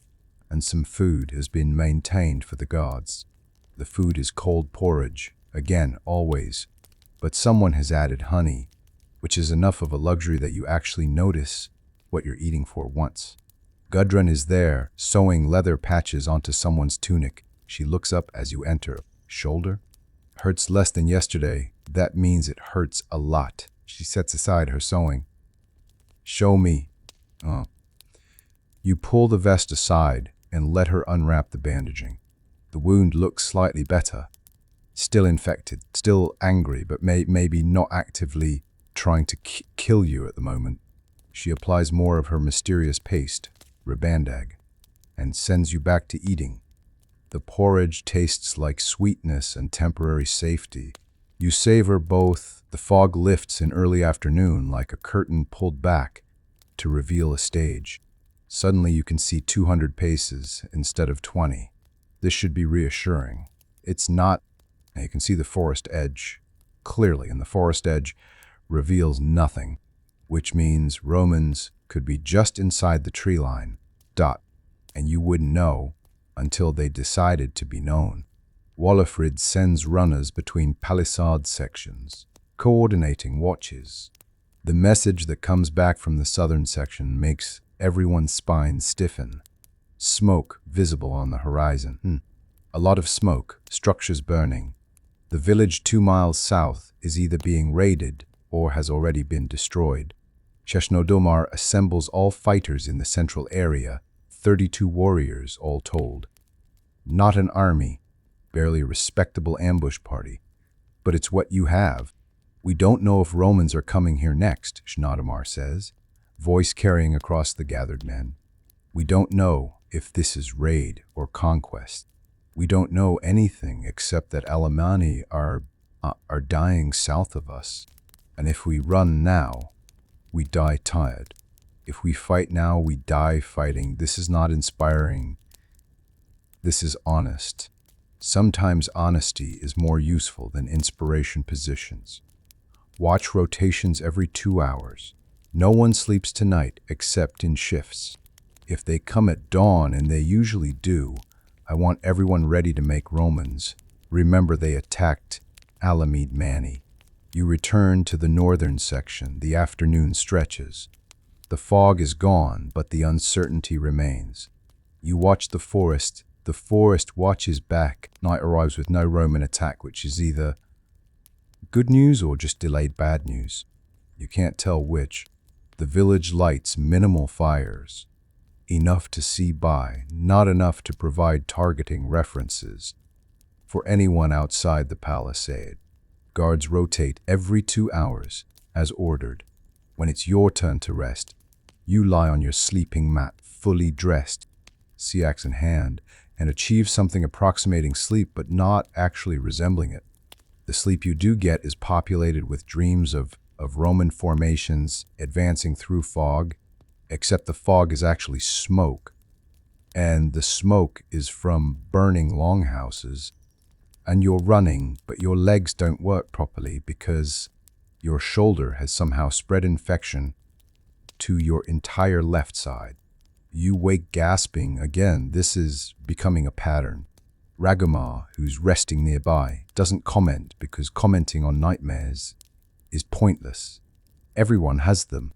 and some food has been maintained for the guards. The food is cold porridge, again, always, but someone has added honey, which is enough of a luxury that you actually notice what you're eating for once. Gudrun is there, sewing leather patches onto someone's tunic. She looks up as you enter. Shoulder? Hurts less than yesterday. That means it hurts a lot. She sets aside her sewing. Show me. Oh. You pull the vest aside and let her unwrap the bandaging. The wound looks slightly better. Still infected, still angry, but maybe not actively trying to kill you at the moment. She applies more of her mysterious paste, ribandag, and sends you back to eating. The porridge tastes like sweetness and temporary safety. You savor both. The fog lifts in early afternoon like a curtain pulled back to reveal a stage. Suddenly you can see 200 paces instead of 20. This should be reassuring. It's not. You can see the forest edge clearly, and the forest edge reveals nothing, which means Romans could be just inside the tree line. And you wouldn't know until they decided to be known. Walafrid sends runners between palisade sections, coordinating watches. The message that comes back from the southern section makes everyone's spine stiffen. Smoke visible on the horizon. A lot of smoke, structures burning. The village 2 miles south is either being raided or has already been destroyed. Sheshnodomar assembles all fighters in the central area, 32 warriors all told. Not an army, barely a respectable ambush party, but it's what you have. We don't know if Romans are coming here next, Shnodomar says, voice carrying across the gathered men. We don't know if this is raid or conquest. We don't know anything except that Alemanni are dying south of us. And if we run now, we die tired. If we fight now, we die fighting. This is not inspiring. This is honest. Sometimes honesty is more useful than inspiration positions. Watch rotations every 2 hours. No one sleeps tonight except in shifts. If they come at dawn, and they usually do, I want everyone ready to make Romans. Remember they attacked Alamede Manny. You return to the northern section. The afternoon stretches. The fog is gone, but the uncertainty remains. You watch the forest. The forest watches back. Night arrives with no Roman attack, which is either good news or just delayed bad news. You can't tell which. The village lights minimal fires. Enough to see by, not enough to provide targeting references for anyone outside the palisade. Guards rotate every 2 hours, as ordered. When it's your turn to rest, you lie on your sleeping mat, fully dressed, seax in hand, and achieve something approximating sleep but not actually resembling it. The sleep you do get is populated with dreams of Roman formations advancing through fog, except the fog is actually smoke. And the smoke is from burning longhouses. And you're running, but your legs don't work properly because your shoulder has somehow spread infection to your entire left side. You wake gasping again. This is becoming a pattern. Ragumar, who's resting nearby, doesn't comment because commenting on nightmares is pointless. Everyone has them.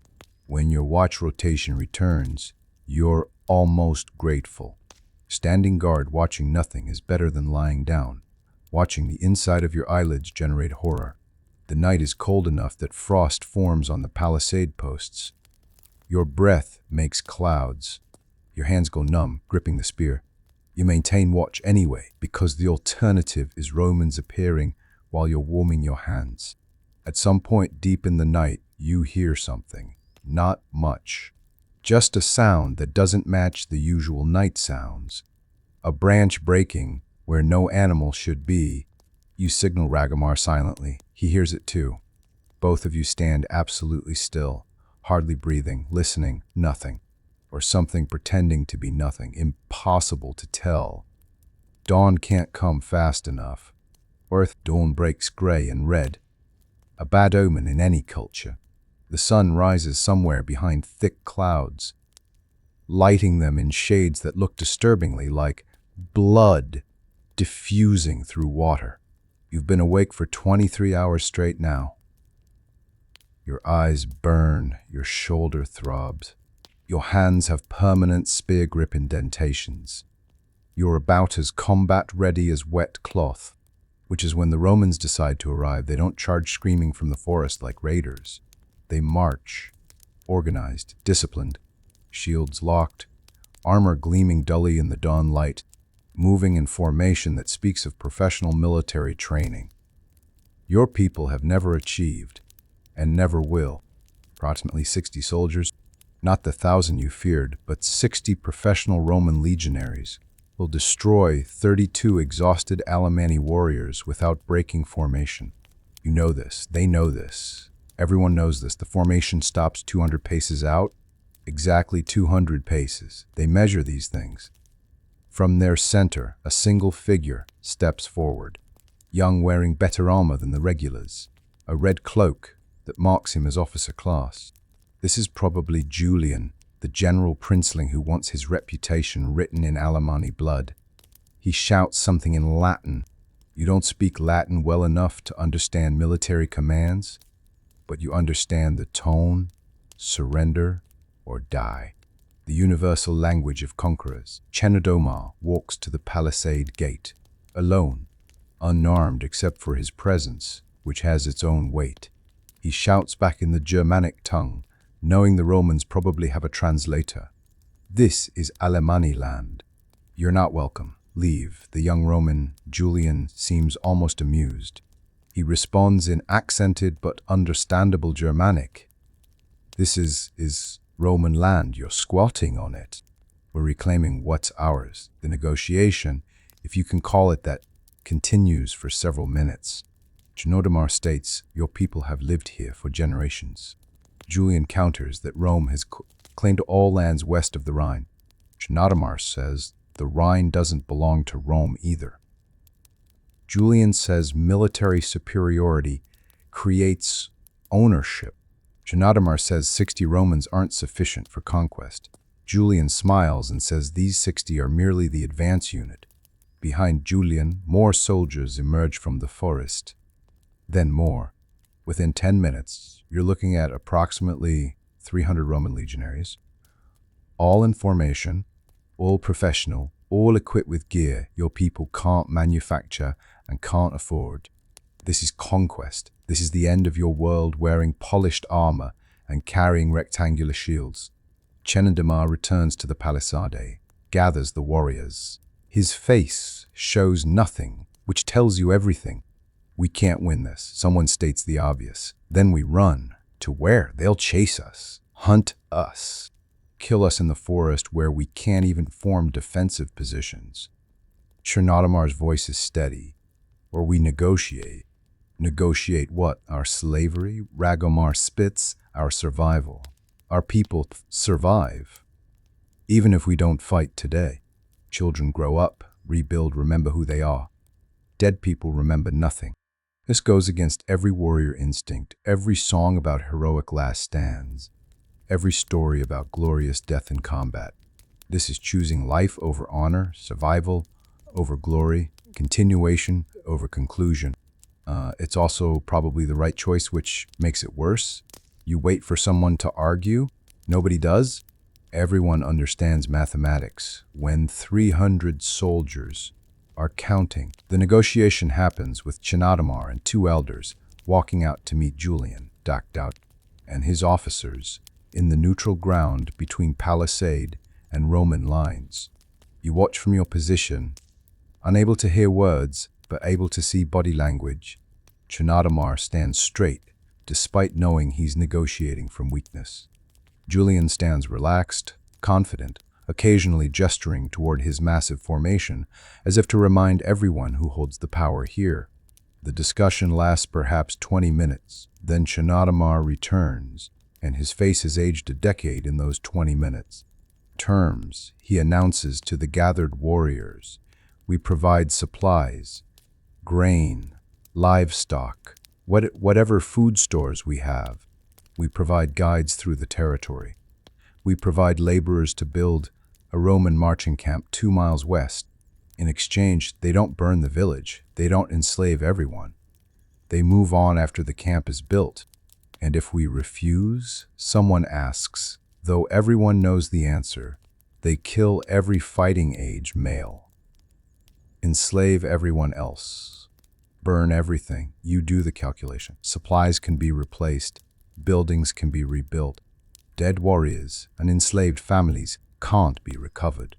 When your watch rotation returns, you're almost grateful. Standing guard watching nothing is better than lying down. Watching the inside of your eyelids generate horror. The night is cold enough that frost forms on the palisade posts. Your breath makes clouds. Your hands go numb, gripping the spear. You maintain watch anyway, because the alternative is Romans appearing while you're warming your hands. At some point deep in the night, you hear something. Not much. Just a sound that doesn't match the usual night sounds. A branch breaking where no animal should be. You signal Ragumar silently. He hears it too. Both of you stand absolutely still, hardly breathing, listening, nothing. Or something pretending to be nothing, impossible to tell. Dawn can't come fast enough. Earth dawn breaks gray and red. A bad omen in any culture. The sun rises somewhere behind thick clouds, lighting them in shades that look disturbingly like blood diffusing through water. You've been awake for 23 hours straight now. Your eyes burn, your shoulder throbs. Your hands have permanent spear grip indentations. You're about as combat-ready as wet cloth, which is when the Romans decide to arrive. They don't charge screaming from the forest like raiders. They march, organized, disciplined, shields locked, armor gleaming dully in the dawn light, moving in formation that speaks of professional military training. Your people have never achieved, and never will. Approximately 60 soldiers, not the 1,000 you feared, but 60 professional Roman legionaries, will destroy 32 exhausted Alemanni warriors without breaking formation. You know this. They know this. Everyone knows this. The formation stops 200 paces out, exactly 200 paces. They measure these things. From their center, a single figure steps forward, young, wearing better armor than the regulars, a red cloak that marks him as officer class. This is probably Julian, the general princeling who wants his reputation written in Alemanni blood. He shouts something in Latin. You don't speak Latin well enough to understand military commands, but you understand the tone, surrender, or die. The universal language of conquerors. Chenodomar walks to the palisade gate, alone, unarmed except for his presence, which has its own weight. He shouts back in the Germanic tongue, knowing the Romans probably have a translator. This is Alemanni land. You're not welcome. Leave. The young Roman, Julian, seems almost amused. He responds in accented but understandable Germanic. This is Roman land. You're squatting on it. We're reclaiming what's ours. The negotiation, if you can call it that, continues for several minutes. Chenodomar states, your people have lived here for generations. Julian counters that Rome has claimed all lands west of the Rhine. Chenodomar says the Rhine doesn't belong to Rome either. Julian says military superiority creates ownership. Chenodomar says 60 Romans aren't sufficient for conquest. Julian smiles and says these 60 are merely the advance unit. Behind Julian, more soldiers emerge from the forest. Then more. Within 10 minutes, you're looking at approximately 300 Roman legionaries, all in formation, all professional, all equipped with gear your people can't manufacture and can't afford. This is conquest. This is the end of your world wearing polished armor and carrying rectangular shields. Chenodomar returns to the palisade, gathers the warriors. His face shows nothing, which tells you everything. We can't win this. Someone states the obvious. Then we run. To where? They'll chase us, hunt us, kill us in the forest where we can't even form defensive positions. Chenodomar's voice is steady. Or we negotiate. Negotiate what? Our slavery? Ragomar spits our survival. Our people survive, even if we don't fight today. Children grow up, rebuild, remember who they are. Dead people remember nothing. This goes against every warrior instinct, every song about heroic last stands, every story about glorious death in combat. This is choosing life over honor, survival over glory, continuation over conclusion. It's also probably the right choice, which makes it worse. You wait for someone to argue. Nobody does. Everyone understands mathematics. When 300 soldiers are counting, the negotiation happens with Chinadamar and two elders walking out to meet Julian, Dakdout, and his officers in the neutral ground between palisade and Roman lines. You watch from your position, unable to hear words, but able to see body language. Chinadamar stands straight, despite knowing he's negotiating from weakness. Julian stands relaxed, confident, occasionally gesturing toward his massive formation, as if to remind everyone who holds the power here. The discussion lasts perhaps 20 minutes. Then Chinadamar returns, and his face has aged a decade in those 20 minutes. Terms, he announces to the gathered warriors. We provide supplies, grain, livestock, whatever food stores we have. We provide guides through the territory. We provide laborers to build a Roman marching camp 2 miles west. In exchange, they don't burn the village. They don't enslave everyone. They move on after the camp is built. And if we refuse, someone asks, though everyone knows the answer, they kill every fighting-age male. Enslave everyone else. Burn everything. You do the calculation. Supplies can be replaced. Buildings can be rebuilt. Dead warriors and enslaved families can't be recovered.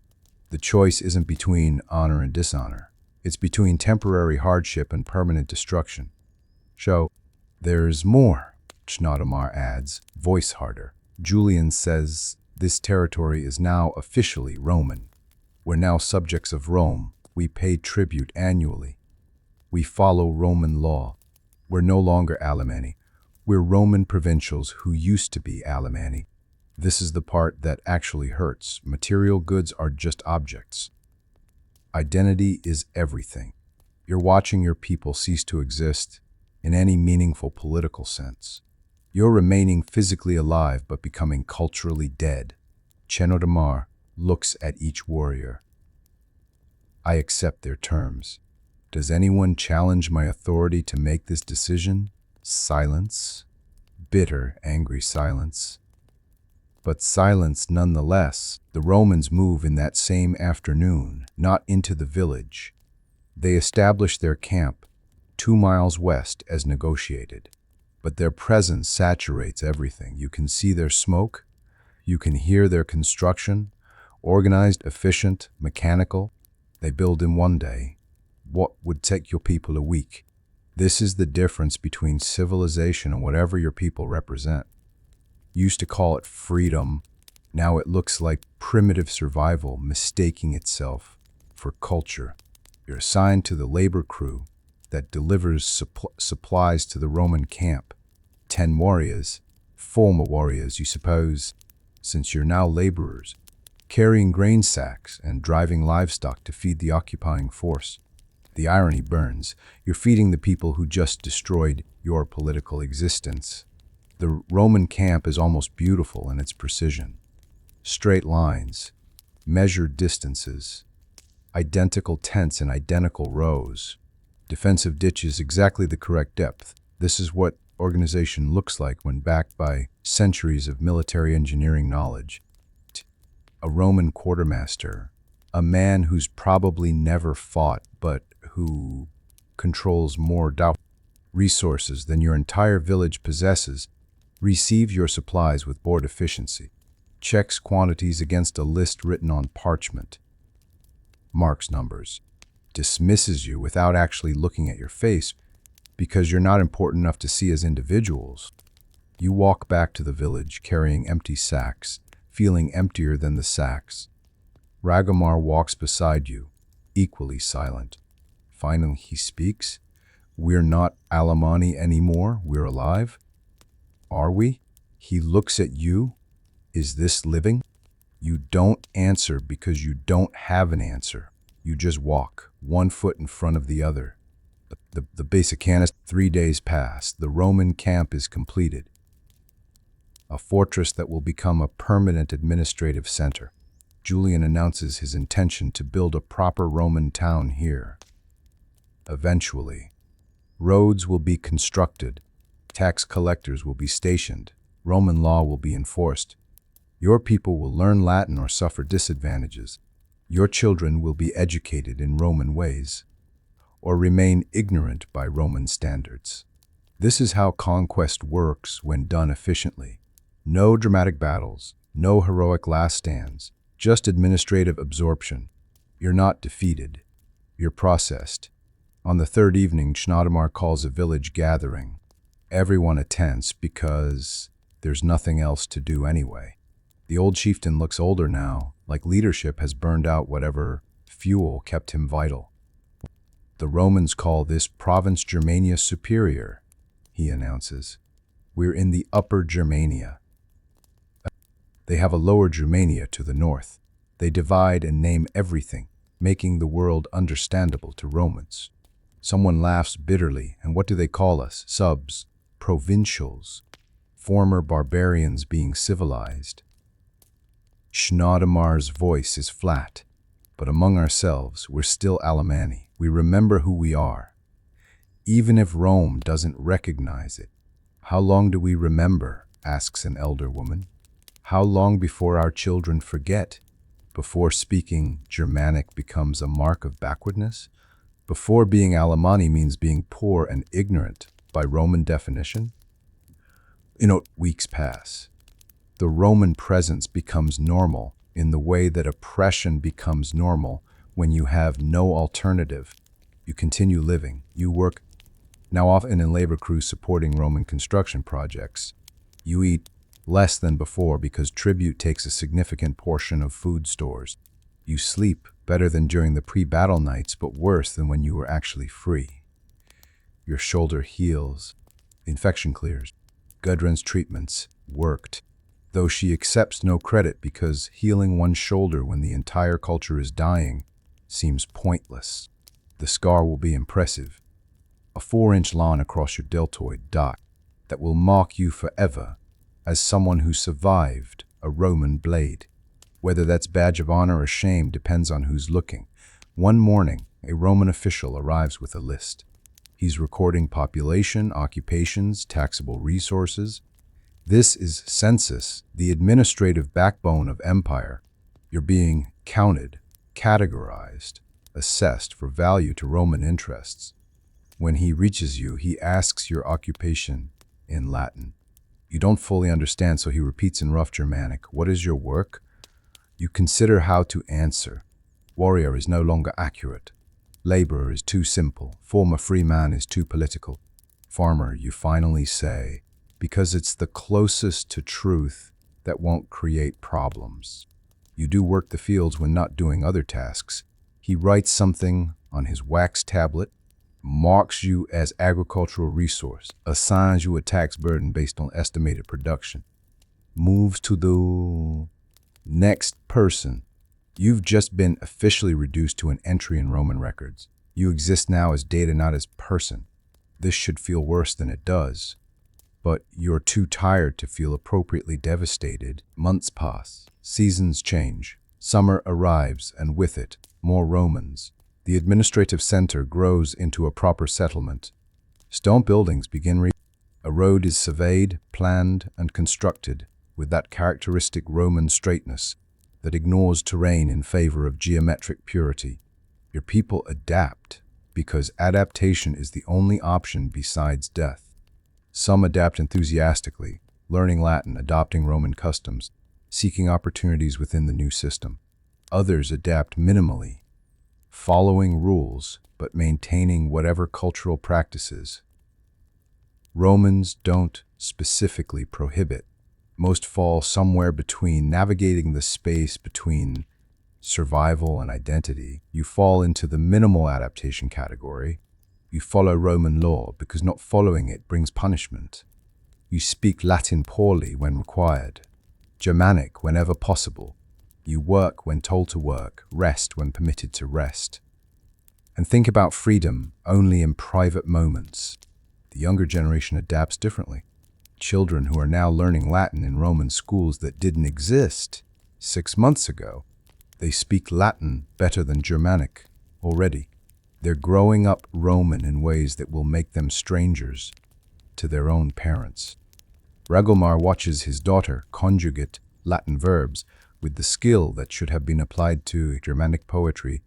The choice isn't between honor and dishonor. It's between temporary hardship and permanent destruction. So, there's more, Chinadamar adds, voice harder. Julian says this territory is now officially Roman. We're now subjects of Rome. We pay tribute annually. We follow Roman law. We're no longer Alemanni. We're Roman provincials who used to be Alemanni. This is the part that actually hurts. Material goods are just objects. Identity is everything. You're watching your people cease to exist in any meaningful political sense. You're remaining physically alive but becoming culturally dead. Chinadamar looks at each warrior. I accept their terms. Does anyone challenge my authority to make this decision? Silence. Bitter, angry silence. But silence nonetheless. The Romans move in that same afternoon, not into the village. They establish their camp 2 miles west as negotiated. But their presence saturates everything. You can see their smoke. You can hear their construction. Organized, efficient, mechanical. They build in one day what would take your people a week. This is the difference between civilization and whatever your people represent. You used to call it freedom. Now it looks like primitive survival mistaking itself for culture. You're assigned to the labor crew that delivers supplies to the Roman camp. 10 warriors, former warriors, you suppose, since you're now laborers, carrying grain sacks and driving livestock to feed the occupying force. The irony burns. You're feeding the people who just destroyed your political existence. The Roman camp is almost beautiful in its precision. Straight lines, measured distances, identical tents in identical rows, defensive ditches exactly the correct depth. This is what organization looks like when backed by centuries of military engineering knowledge. A Roman quartermaster, a man who's probably never fought but who controls more resources than your entire village possesses, receives your supplies with board efficiency, checks quantities against a list written on parchment, marks numbers, dismisses you without actually looking at your face because you're not important enough to see as individuals. You walk back to the village carrying empty sacks, feeling emptier than the sacks. Ragomar walks beside you, equally silent. Finally he speaks. We're not Alemanni anymore, we're alive? Are we? He looks at you. Is this living? You don't answer because you don't have an answer. You just walk, one foot in front of the other. The basic canis. 3 days pass. The Roman camp is completed. A fortress that will become a permanent administrative center. Julian announces his intention to build a proper Roman town here. Eventually, roads will be constructed, tax collectors will be stationed, Roman law will be enforced. Your people will learn Latin or suffer disadvantages. Your children will be educated in Roman ways, or remain ignorant by Roman standards. This is how conquest works when done efficiently. No dramatic battles, no heroic last stands, just administrative absorption. You're not defeated. You're processed. On the third evening, Schnodemar calls a village gathering. Everyone attends because there's nothing else to do anyway. The old chieftain looks older now, like leadership has burned out whatever fuel kept him vital. The Romans call this province Germania Superior, he announces. We're in the Upper Germania. They have a Lower Germania to the north. They divide and name everything, making the world understandable to Romans. Someone laughs bitterly, and what do they call us? Subs, provincials, former barbarians being civilized. Schnodemar's voice is flat, but among ourselves, we're still Alemanni. We remember who we are, even if Rome doesn't recognize it. How long do we remember? Asks an elder woman. How long before our children forget? Before speaking Germanic becomes a mark of backwardness? Before being Alemanni means being poor and ignorant by Roman definition? Weeks pass. The Roman presence becomes normal in the way that oppression becomes normal when you have no alternative. You continue living. You work, now often in labor crews supporting Roman construction projects. You eat less than before because tribute takes a significant portion of food stores. You sleep better than during the pre-battle nights, but worse than when you were actually free. Your shoulder heals. The infection clears. Gudrun's treatments worked, though she accepts no credit because healing one shoulder when the entire culture is dying seems pointless. The scar will be impressive. A 4-inch line across your deltoid dot that will mark you forever as someone who survived a Roman blade. Whether that's badge of honor or shame depends on who's looking. One morning, a Roman official arrives with a list. He's recording population, occupations, taxable resources. This is census, the administrative backbone of empire. You're being counted, categorized, assessed for value to Roman interests. When he reaches you, he asks your occupation in Latin. You don't fully understand, so he repeats in rough Germanic, "What is your work?" You consider how to answer. Warrior is no longer accurate. Laborer is too simple. Former free man is too political. Farmer, you finally say, because it's the closest to truth that won't create problems. You do work the fields when not doing other tasks. He writes something on his wax tablet, marks you as agricultural resource, assigns you a tax burden based on estimated production, moves to the next person. You've just been officially reduced to an entry in Roman records. You exist now as data, not as person. This should feel worse than it does, but you're too tired to feel appropriately devastated. Months pass, seasons change, summer arrives, and with it, more Romans. The administrative center grows into a proper settlement. Stone buildings begin. A road is surveyed, planned, and constructed with that characteristic Roman straightness that ignores terrain in favor of geometric purity. Your people adapt because adaptation is the only option besides death. Some adapt enthusiastically, learning Latin, adopting Roman customs, seeking opportunities within the new system. Others adapt minimally, following rules but maintaining whatever cultural practices. Romans don't specifically prohibit. Most fall somewhere between, navigating the space between survival and identity. You fall into the minimal adaptation category. You follow Roman law because not following it brings punishment. You speak Latin poorly when required, Germanic whenever possible. You work when told to work, rest when permitted to rest. And think about freedom only in private moments. The younger generation adapts differently. Children who are now learning Latin in Roman schools that didn't exist 6 months ago, they speak Latin better than Germanic already. They're growing up Roman in ways that will make them strangers to their own parents. Ragomar watches his daughter conjugate Latin verbs with the skill that should have been applied to Germanic poetry,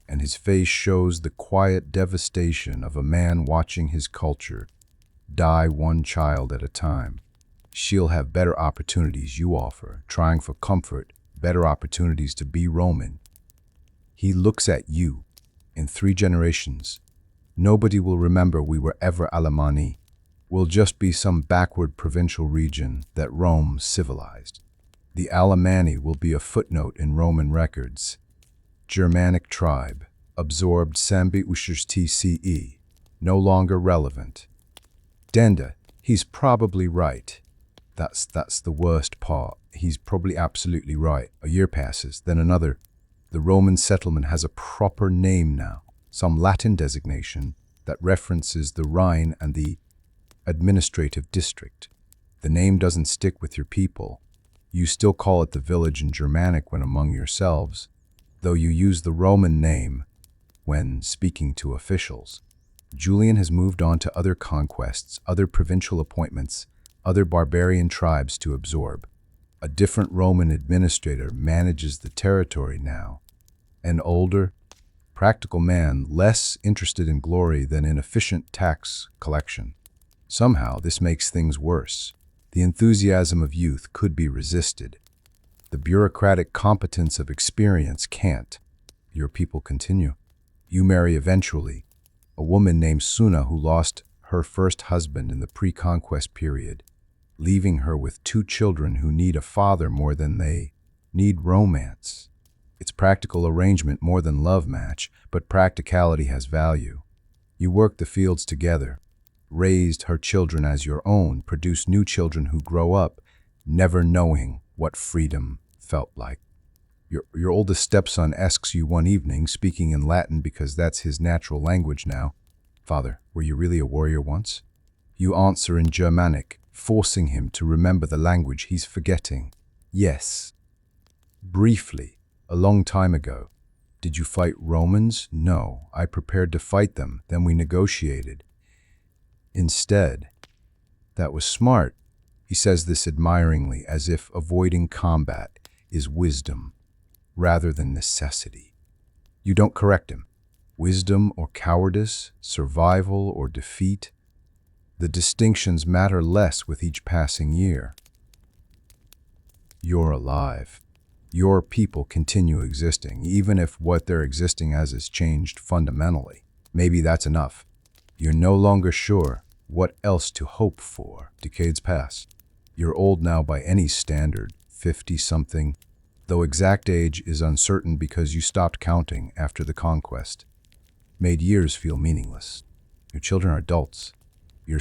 and his face shows the quiet devastation of a man watching his culture die one child at a time. She'll have better opportunities you offer, trying for comfort, better opportunities to be Roman. He looks at you. In 3 generations, nobody will remember we were ever Alemanni. We'll just be some backward provincial region that Rome civilized. The Alemanni will be a footnote in Roman records. Germanic tribe, absorbed Sambi Ushers TCE, no longer relevant. Denda, he's probably right. That's the worst part. He's probably absolutely right. A year passes, then another. The Roman settlement has a proper name now, some Latin designation that references the Rhine and the administrative district. The name doesn't stick with your people. You still call it the village in Germanic when among yourselves, though you use the Roman name when speaking to officials. Julian has moved on to other conquests, other provincial appointments, other barbarian tribes to absorb. A different Roman administrator manages the territory now. An older, practical man less interested in glory than in efficient tax collection. Somehow this makes things worse. The enthusiasm of youth could be resisted. The bureaucratic competence of experience can't. Your people continue. You marry eventually. A woman named Suna who lost her first husband in the pre-conquest period, leaving her with 2 children who need a father more than they need romance. It's practical arrangement more than love match, but practicality has value. You work the fields together, raised her children as your own, produce new children who grow up never knowing what freedom felt like. Your oldest stepson asks you one evening, speaking in Latin because that's his natural language now, "Father, were you really a warrior once?" You answer in Germanic, forcing him to remember the language he's forgetting. "Yes. Briefly, a long time ago." "Did you fight Romans?" "No, I prepared to fight them, then we negotiated instead." "That was smart." He says this admiringly, as if avoiding combat is wisdom rather than necessity. You don't correct him. Wisdom or cowardice, survival or defeat, the distinctions matter less with each passing year. You're alive. Your people continue existing, even if what they're existing as has changed fundamentally. Maybe that's enough. You're no longer sure what else to hope for. Decades pass. You're old now by any standard, 50-something, though exact age is uncertain because you stopped counting after the conquest. Made years feel meaningless. Your children are adults. Your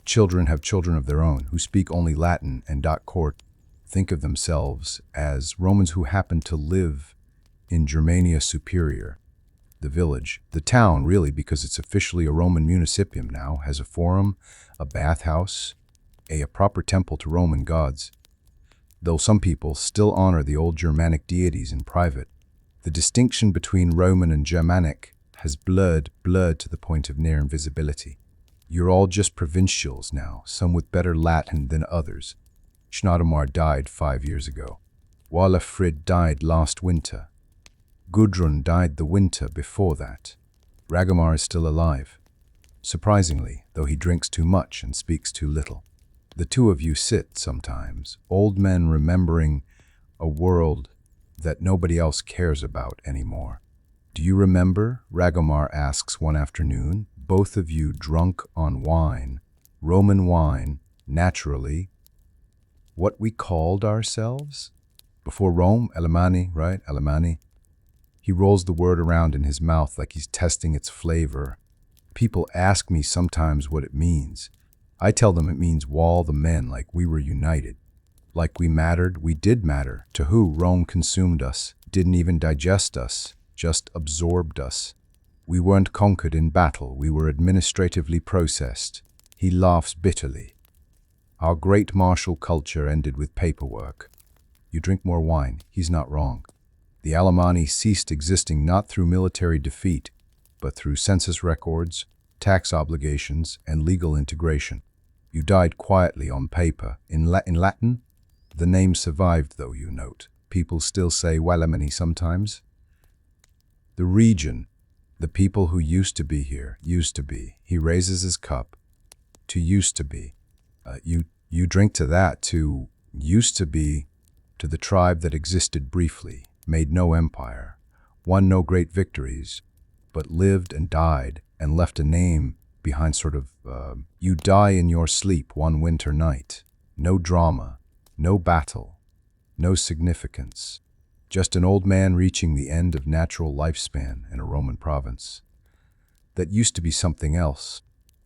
children have children of their own who speak only Latin and court. Think of themselves as Romans who happen to live in Germania Superior. The village, the town really, because it's officially a Roman municipium now, has a forum, a bathhouse, a proper temple to Roman gods. Though some people still honor the old Germanic deities in private, the distinction between Roman and Germanic has blurred to the point of near invisibility. You're all just provincials now, some with better Latin than others. Schneidermar died 5 years ago. Walafrid died last winter. Gudrun died the winter before that. Ragomar is still alive. Surprisingly, though he drinks too much and speaks too little. The 2 of you sit sometimes, old men remembering a world that nobody else cares about anymore. "Do you remember?" Ragomar asks one afternoon, both of you drunk on wine, Roman wine, naturally, what we called ourselves? Before Rome, Alemanni, right? Alemanni. He rolls the word around in his mouth like he's testing its flavor. People ask me sometimes what it means. I tell them it means wall the men, like we were united. Like we mattered, we did matter. To who? Rome consumed us, didn't even digest us, just absorbed us. We weren't conquered in battle, we were administratively processed. He laughs bitterly. Our great martial culture ended with paperwork. You drink more wine, he's not wrong. The Alemanni ceased existing not through military defeat, but through census records, tax obligations, and legal integration. You died quietly on paper. In Latin, the name survived, though, you note. People still say Alemanni sometimes. The region, the people who used to be here, used to be. He raises his cup to used to be. You drink to that, to used to be, to the tribe that existed briefly, made no empire, won no great victories, but lived and died and left a name behind you die in your sleep one winter night. No drama, no battle, no significance. Just an old man reaching the end of natural lifespan in a Roman province. That used to be something else.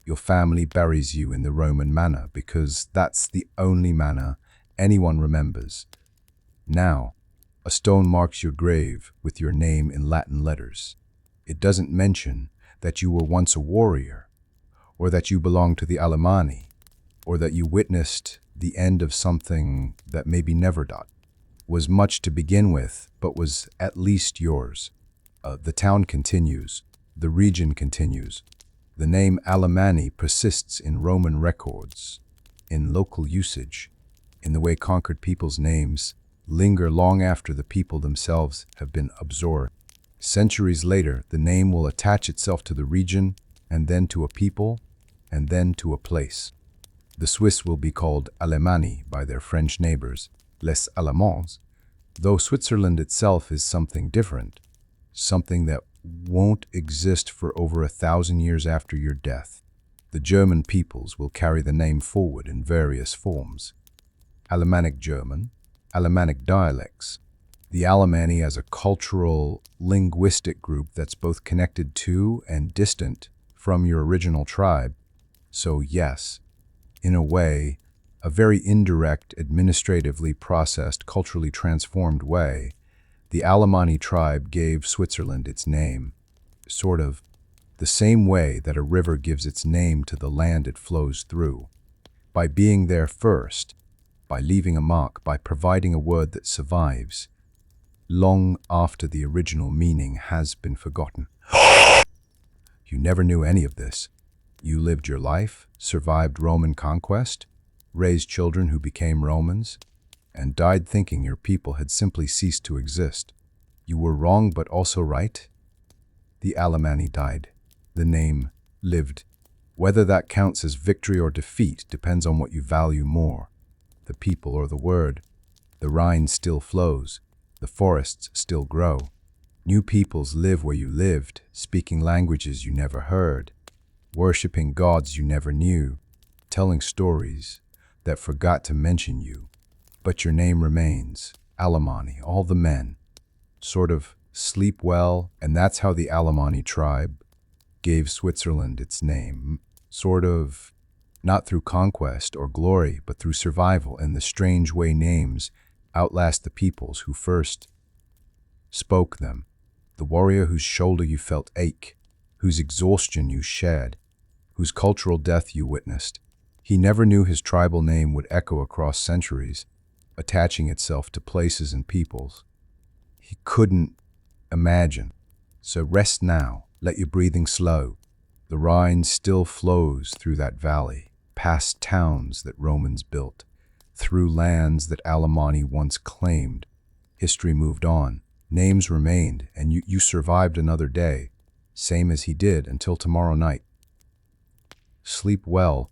Your family buries you in the Roman manor because that's the only manor anyone remembers. Now, a stone marks your grave with your name in Latin letters. It doesn't mention that you were once a warrior, or that you belonged to the Alemanni, or that you witnessed the end of something that maybe never was much to begin with, but was at least yours. The town continues, the region continues. The name Alemanni persists in Roman records, in local usage, in the way conquered people's names linger long after the people themselves have been absorbed. Centuries later, the name will attach itself to the region, and then to a people, and then to a place. The Swiss will be called Alemanni by their French neighbors, les Allemands, though Switzerland itself is something different, something that won't exist for over 1,000 years after your death. The German peoples will carry the name forward in various forms. Alemannic German, Alemannic dialects. The Alemanni as a cultural, linguistic group that's both connected to and distant from your original tribe. So yes, in a way, a very indirect, administratively processed, culturally transformed way, the Alemanni tribe gave Switzerland its name, sort of the same way that a river gives its name to the land it flows through. By being there first, by leaving a mark, by providing a word that survives, long after the original meaning has been forgotten. You never knew any of this. You lived your life, survived Roman conquest, raised children who became Romans, and died thinking your people had simply ceased to exist. You were wrong but also right. The Alemanni died. The name lived. Whether that counts as victory or defeat depends on what you value more, the people or the word. The Rhine still flows. The forests still grow. New peoples live where you lived, speaking languages you never heard, worshipping gods you never knew, telling stories that forgot to mention you. But your name remains, Alemanni, all the men. Sort of sleep well, and that's how the Alemanni tribe gave Switzerland its name. Sort of, not through conquest or glory, but through survival and the strange way names outlast the peoples who first spoke them. The warrior whose shoulder you felt ache, whose exhaustion you shared, whose cultural death you witnessed. He never knew his tribal name would echo across centuries, attaching itself to places and peoples. He couldn't imagine. So rest now, let your breathing slow. The Rhine still flows through that valley, past towns that Romans built, through lands that Alemanni once claimed. History moved on, names remained, and you survived another day, same as he did until tomorrow night. Sleep well.